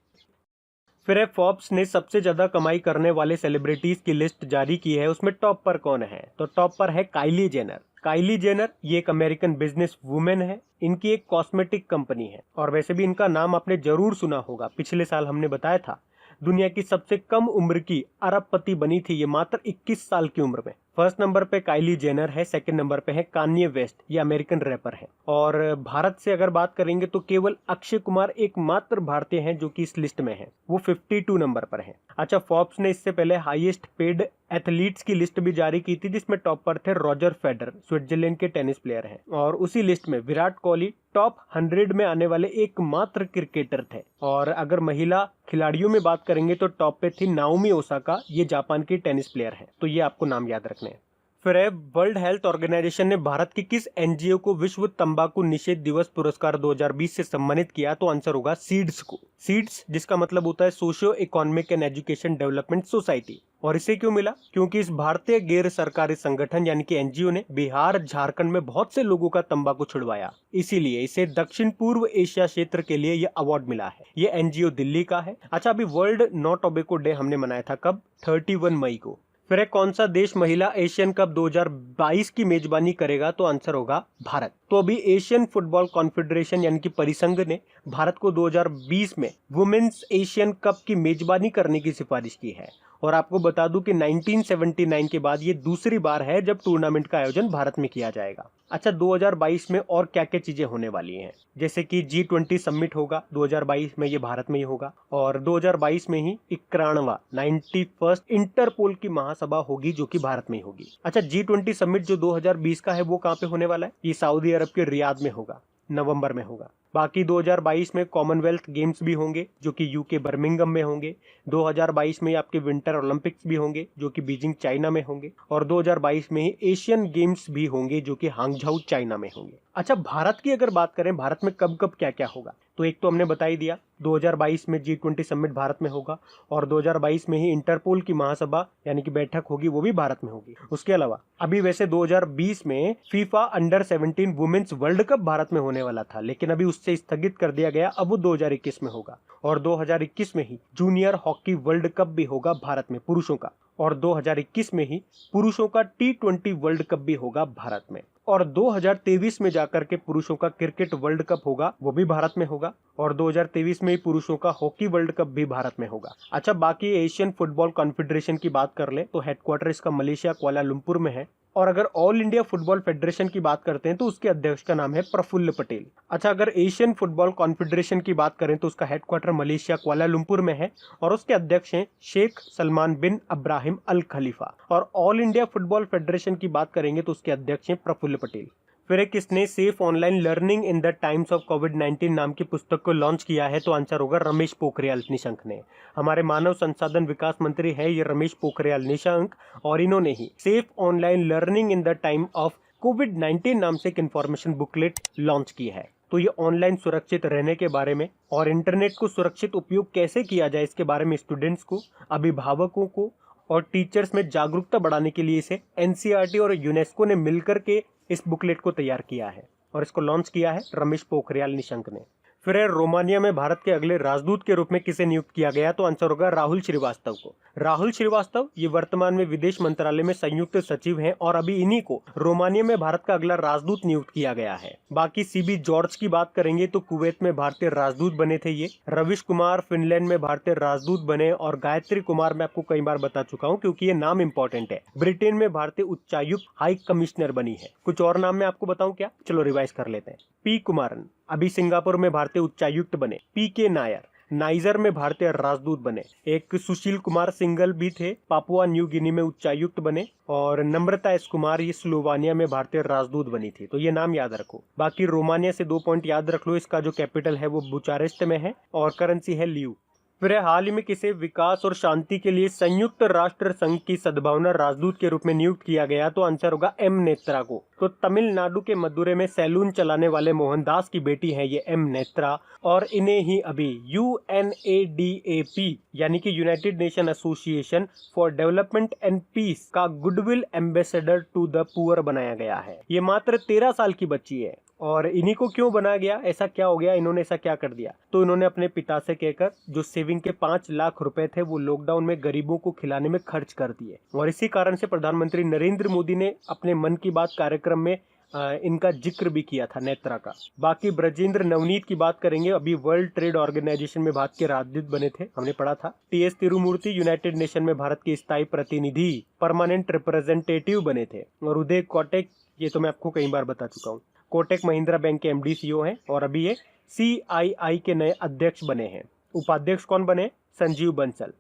फिर फोर्ब्स ने सबसे ज्यादा कमाई करने वाले सेलिब्रिटीज की लिस्ट जारी की है, उसमें टॉप पर कौन है, तो टॉप पर है काइली जेनर। काइली जेनर ये एक अमेरिकन बिजनेस वुमेन है। इनकी एक कॉस्मेटिक कंपनी है और वैसे भी इनका नाम आपने जरूर सुना होगा, पिछले साल हमने बताया था। दुनिया की सबसे कम उम्र की अरबपति बनी थी ये मात्र 21 साल की उम्र में। फर्स्ट नंबर पे काइली जेनर है, सेकंड नंबर पे है कान्ये वेस्ट, ये अमेरिकन रैपर है। और भारत से अगर बात करेंगे तो केवल अक्षय कुमार एकमात्र भारतीय हैं जो कि इस लिस्ट में है, वो 52 नंबर पर है। अच्छा, फोर्ब्स ने इससे पहले हाईएस्ट पेड एथलीट्स की लिस्ट भी जारी की थी, जिसमें टॉप पर थे रॉजर फेडरर, स्विट्जरलैंड के टेनिस प्लेयर हैं। और उसी लिस्ट में विराट कोहली टॉप 100 में आने वाले एकमात्र क्रिकेटर थे। और अगर महिला खिलाड़ियों में बात करेंगे तो टॉप पे थी नाओमी ओसाका, ये जापान की टेनिस प्लेयर है, तो ये आपको नाम याद रखने हैं। फिर है वर्ल्ड हेल्थ ऑर्गेनाइजेशन ने भारत की किस एनजीओ को विश्व तंबाकू निषेध दिवस पुरस्कार 2020 से सम्मानित किया? तो आंसर होगा सीड्स को। सीड्स जिसका मतलब होता है socio economic and education development society. और इसे क्यों मिला? क्योंकि इस भारतीय गैर सरकारी संगठन यानी कि एनजीओ ने बिहार झारखंड में बहुत से लोगों का तंबाकू छुड़वाया, इसीलिए इसे दक्षिण पूर्व एशिया क्षेत्र के लिए यह अवार्ड मिला है। ये एनजीओ दिल्ली का है। अच्छा, अभी वर्ल्ड नो टोबैको डे हमने मनाया था कब? 31 मई को। फिर है कौन सा देश महिला एशियन कप 2022 की मेजबानी करेगा? तो आंसर होगा भारत। तो अभी एशियन फुटबॉल कॉन्फेडरेशन यानी कि परिसंघ ने भारत को 2020 में वुमेन्स एशियन कप की मेजबानी करने की सिफारिश की है। और आपको बता दूं कि 1979 के बाद ये दूसरी बार है जब टूर्नामेंट का आयोजन भारत में किया जाएगा। अच्छा, 2022 में और क्या क्या चीजें होने वाली हैं? जैसे कि G20 समिट होगा 2022 में, ये भारत में ही होगा। और 2022 में ही 91वां 91st इंटरपोल की महासभा होगी जो कि भारत में ही होगी। अच्छा, G20 समिट जो 2020 का है वो कहाँ पे होने वाला है? ये सऊदी अरब के रियाद में होगा, नवंबर में होगा। बाकी 2022 में कॉमनवेल्थ गेम्स भी होंगे जो कि यूके बर्मिंघम में होंगे। 2022 में आपके विंटर ओलंपिक्स भी होंगे जो कि बीजिंग चाइना में होंगे। और 2022 में ही एशियन गेम्स भी होंगे जो कि हांगझाऊ चाइना में होंगे। अच्छा, भारत की अगर बात करें, भारत में कब कब क्या क्या होगा, तो एक तो हमने बता ही दिया 2022 में G20 समिट भारत में होगा। और 2022 में ही इंटरपोल की महासभा यानी कि बैठक होगी, वो भी भारत में होगी। उसके अलावा अभी वैसे 2020 में FIFA under 17 women's world cup Bharat में होने वाला था, लेकिन अभी उससे स्थगित कर दिया गया। अब वो 2021 में होगा। और 2021 में ही जूनियर हॉकी वर्ल्ड कप भी होगा भारत में पुरुषों का। और 2021 में ही पुरुषों का T20 वर्ल्ड कप भी होगा भारत में। और 2023 में जाकर के पुरुषों का क्रिकेट वर्ल्ड कप होगा, वो भी भारत में होगा। और 2023 में ही पुरुषों का हॉकी वर्ल्ड कप भी भारत में होगा। अच्छा, बाकी एशियन फुटबॉल कॉन्फेडरेशन की बात कर ले तो हेडक्वार्टर इसका मलेशिया कुआलालंपुर में है। और अगर ऑल इंडिया फुटबॉल फेडरेशन की बात करते हैं तो उसके अध्यक्ष का नाम है प्रफुल्ल पटेल। अच्छा, अगर एशियन फुटबॉल कॉन्फेडरेशन की बात करें तो उसका हेडक्वार्टर मलेशिया कुआलालंपुर में है और उसके अध्यक्ष हैं शेख सलमान बिन अब्राहिम अल खलीफा। और ऑल इंडिया फुटबॉल फेडरेशन की बात करेंगे तो उसके अध्यक्ष हैं प्रफुल्ल पटेल। फिर एक किसने safe online learning in the times of कोविड-19 नाम की पुस्तक को लॉन्च किया है? तो आंसर होगा रमेश पोखरियाल निशंक ने। हमारे मानव संसाधन विकास मंत्री है ये रमेश पोखरियाल निशंक, और इन्होंने ही safe online learning in the time of कोविड-19 नाम से एक इंफॉर्मेशन बुकलेट लॉन्च की है। तो ये ऑनलाइन सुरक्षित रहने के बारे में और इंटरनेट को सुरक्षित उपयोग कैसे किया जाए इसके बारे में स्टूडेंट्स को, अभिभावकों को और टीचर्स में जागरूकता बढ़ाने के लिए इसे एनसीईआरटी और यूनेस्को ने मिलकर के इस बुकलेट को तैयार किया है और इसको लॉन्च किया है रमेश पोखरियाल निशंक ने। फिर है रोमानिया में भारत के अगले राजदूत के रूप में किसे नियुक्त किया गया? तो आंसर होगा राहुल श्रीवास्तव को। राहुल श्रीवास्तव ये वर्तमान में विदेश मंत्रालय में संयुक्त सचिव हैं और अभी इन्हीं को रोमानिया में भारत का अगला राजदूत नियुक्त किया गया है। बाकी सीबी जॉर्ज की बात करेंगे तो कुवैत में भारतीय राजदूत बने थे ये। रविश कुमार फिनलैंड में भारतीय राजदूत बने और गायत्री कुमार मैं आपको कई बार बता चुका हूँ क्योंकि ये नाम इंपॉर्टेंट है, ब्रिटेन में भारतीय उच्चायुक्त हाई कमिश्नर बनी है। कुछ और नाम मैं आपको बताऊं क्या? चलो रिवाइज कर लेते हैं। पी कुमारन अभी सिंगापुर में भारतीय उच्चायुक्त बने। पीके नायर नाइजर में भारतीय राजदूत बने। एक सुशील कुमार सिंगल भी थे, पापुआ न्यू गिनी में उच्चायुक्त बने। और नम्रता एस कुमार ये स्लोवानिया में भारतीय राजदूत बनी थी। तो ये नाम याद रखो। बाकी रोमानिया से 2 पॉइंट याद रख लो, इसका जो कैपिटल है वो बुचारेस्ट में है और करेंसी है ल्यू। फिर हाल ही में किसे विकास और शांति के लिए संयुक्त राष्ट्र संघ की सद्भावना राजदूत के रूप में नियुक्त किया गया? तो आंसर होगा एम नेत्रा को। तो तमिलनाडु के मदुरै में सैलून चलाने वाले मोहनदास की बेटी है ये एम नेत्रा, और इन्हें ही अभी UNADAP यानी कि united nation association for development and peace का goodwill ambassador to the poor बनाया गया है। ये मात्र 13 साल की बच्ची है। और इन्हीं को क्यों बनाया गया? ऐसा क्या हो गया? इन्होंने ऐसा क्या कर दिया? तो इन्होंने अपने पिता से कहकर जो सेविंग के 5 लाख रुपए थे वो लॉकडाउन में गरीबों को खिलाने में खर्च कर दिए। और इसी कारण से प्रधानमंत्री नरेंद्र मोदी ने अपने मन की बात कार्यक्रम में इनका जिक्र भी किया था, नेत्रा का। बाकी ब्रजेंद्र नवनीत की बात करेंगे, अभी वर्ल्ड ट्रेड ऑर्गेनाइजेशन में भारत के राजदूत बने थे, हमने पढ़ा था। TS तिरुमूर्ति यूनाइटेड नेशन में भारत के स्थायी प्रतिनिधि परमानेंट रिप्रेजेंटेटिव बने थे। और उदय कोटक ये तो मैं आपको कई बार बता चुका हूँ, कोटक महिंद्रा बैंक के MD CEO हैं और अभी ये CII के नए अध्यक्ष बने हैं। उपाध्यक्ष कौन बने? संजीव बंसल।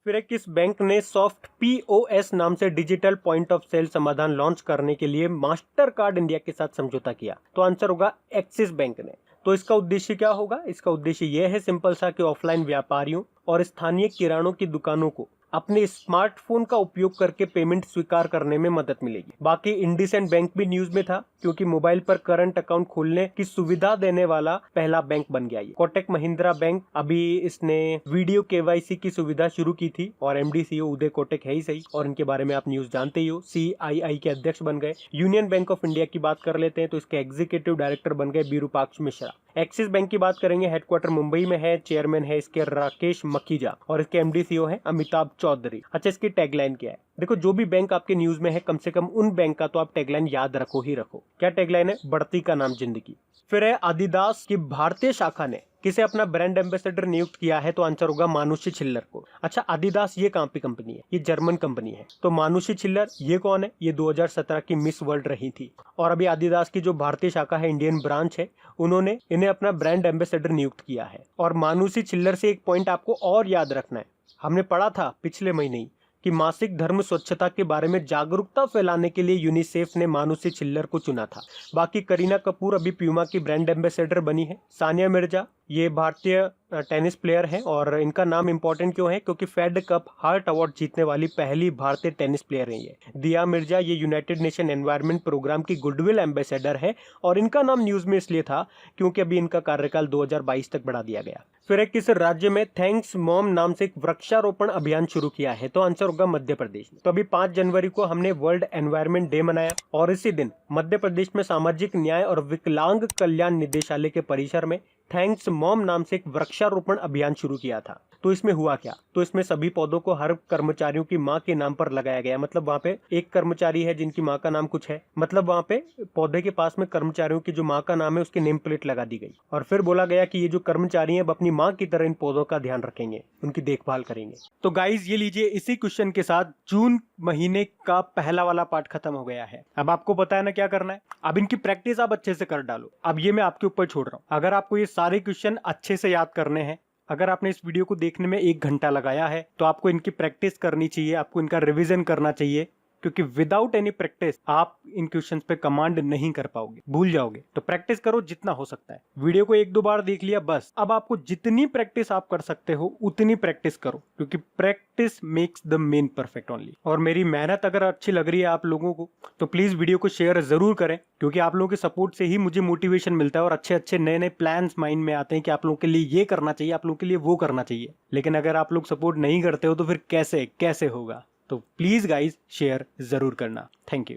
फिर किस बैंक ने सॉफ्ट POS नाम से डिजिटल पॉइंट ऑफ सेल समाधान लॉन्च करने के लिए मास्टर कार्ड इंडिया के साथ समझौता किया? तो आंसर होगा एक्सिस बैंक ने। तो इसका उद्देश्य क्या होगा? इसका उद्देश्य यह है सिंपल सा कि ऑफलाइन व्यापारियों और स्थानीय किरानों की दुकानों को अपने स्मार्टफोन का उपयोग करके पेमेंट स्वीकार करने में मदद मिलेगी। बाकी इंडसइंड बैंक भी न्यूज में था क्योंकि मोबाइल पर करंट अकाउंट खोलने की सुविधा देने वाला पहला बैंक बन गया ये। कोटक महिंद्रा बैंक अभी इसने वीडियो केवाईसी की सुविधा शुरू की थी और एमडी सीईओ उदय कोटक है ही सही और इनके बारे में आप न्यूज जानते ही हो। सीआईआई के अध्यक्ष बन गए। यूनियन बैंक ऑफ इंडिया की बात कर लेते हैं तो इसके एग्जीक्यूटिव डायरेक्टर बन गए विरूपाक्ष मिश्रा। एक्सिस बैंक की बात करेंगे, हेडक्वार्टर मुंबई में है, चेयरमैन है इसके राकेश मखीजा और इसके एमडी सीईओ है अमिताभ चौधरी। अच्छा, इसकी टैगलाइन क्या है? देखो, जो भी बैंक आपके न्यूज में है कम से कम उन बैंक का तो आप टैगलाइन याद रखो ही रखो। क्या टैगलाइन है? बढ़ती का नाम जिंदगी। फिर है आदिदास की भारतीय शाखा ने किसे अपना ब्रांड एम्बेसडर नियुक्त किया है? तो आंसर होगा मानुषी छिल्लर को। अच्छा, आदिदास ये कहां पे कंपनी है? ये जर्मन कंपनी है। तो मानुषी छिल्लर ये कौन है? ये 2017 की मिस वर्ल्ड रही थी और अभी आदिदास की जो भारतीय शाखा है, इंडियन ब्रांच है, उन्होंने इन्हें अपना ब्रांड एम्बेसडर नियुक्त किया है। और मानुषी छिल्लर से एक पॉइंट आपको और याद रखना है, हमने पढ़ा था पिछले महीने ही कि मासिक धर्म स्वच्छता के बारे में जागरूकता फैलाने के लिए यूनिसेफ ने मानुषी छिल्लर को चुना था। बाकी करीना कपूर अभी प्यूमा की ब्रांड एम्बेसडर बनी है। सानिया मिर्जा ये भारतीय टेनिस प्लेयर है और इनका नाम इंपॉर्टेंट क्यों है? क्योंकि फेड कप हार्ट अवार्ड जीतने वाली पहली भारतीय टेनिस प्लेयर है ये। दिया मिर्जा ये यूनाइटेड नेशन एनवायरनमेंट प्रोग्राम की गुडविल एम्बेसडर है और इनका नाम न्यूज में इसलिए था क्योंकि अभी इनका कार्यकाल 2022 तक बढ़ा दिया गया। फिर किस राज्य में थैंक्स मॉम नाम से एक वृक्षारोपण अभियान शुरू किया है? तो आंसर होगा मध्य प्रदेश में। तो अभी 5 जनवरी को हमने वर्ल्ड एनवायरनमेंट डे मनाया और इसी दिन मध्य प्रदेश में सामाजिक न्याय और विकलांग कल्याण निदेशालय के परिसर में थैंक्स मॉम नाम से एक वृक्षारोपण अभियान शुरू किया था। तो इसमें हुआ क्या? तो इसमें सभी पौधों को हर कर्मचारियों की मां के नाम पर लगाया गया। मतलब वहां पे एक कर्मचारी है जिनकी मां का नाम कुछ है, मतलब वहां पे पौधे के पास में कर्मचारियों की जो मां का नाम है उसकी नेम प्लेट लगा दी गई और फिर बोला गया कि ये जो कर्मचारी है अपनी मां की तरह इन पौधों का ध्यान रखेंगे, उनकी देखभाल करेंगे। तो गाइज ये लीजिए, इसी क्वेश्चन के साथ जून महीने का पहला वाला पार्ट खत्म हो गया है। अब आपको पता है ना क्या करना है। अब इनकी प्रैक्टिस आप अच्छे से कर डालो। अब ये मैं आपके ऊपर छोड़ रहा हूं। अगर आपको ये सारे क्वेश्चन अच्छे से याद करने हैं, अगर आपने इस वीडियो को देखने में 1 घंटा लगाया है तो आपको इनकी प्रैक्टिस करनी चाहिए, आपको इनका रिवीजन करना चाहिए क्योंकि विदाउट एनी प्रैक्टिस आप इन क्वेश्चंस पे कमांड नहीं कर पाओगे, भूल जाओगे। तो प्रैक्टिस करो जितना हो सकता है। वीडियो को 1-2 बार देख लिया बस। अब आपको जितनी प्रैक्टिस आप कर सकते हो उतनी प्रैक्टिस करो क्योंकि practice makes the main perfect only. और मेरी मेहनत अगर अच्छी लग रही है आप लोगों को तो प्लीज वीडियो को शेयर जरूर करें क्योंकि आप लोगों के सपोर्ट से ही मुझे मोटिवेशन मिलता है और अच्छे अच्छे नए नए प्लान्स माइंड में आते हैं कि आप लोगों के लिए ये करना चाहिए, आप लोगों के लिए वो करना चाहिए। लेकिन अगर आप लोग सपोर्ट नहीं करते हो तो फिर कैसे होगा? तो प्लीज गाइज शेयर जरूर करना। Thank you.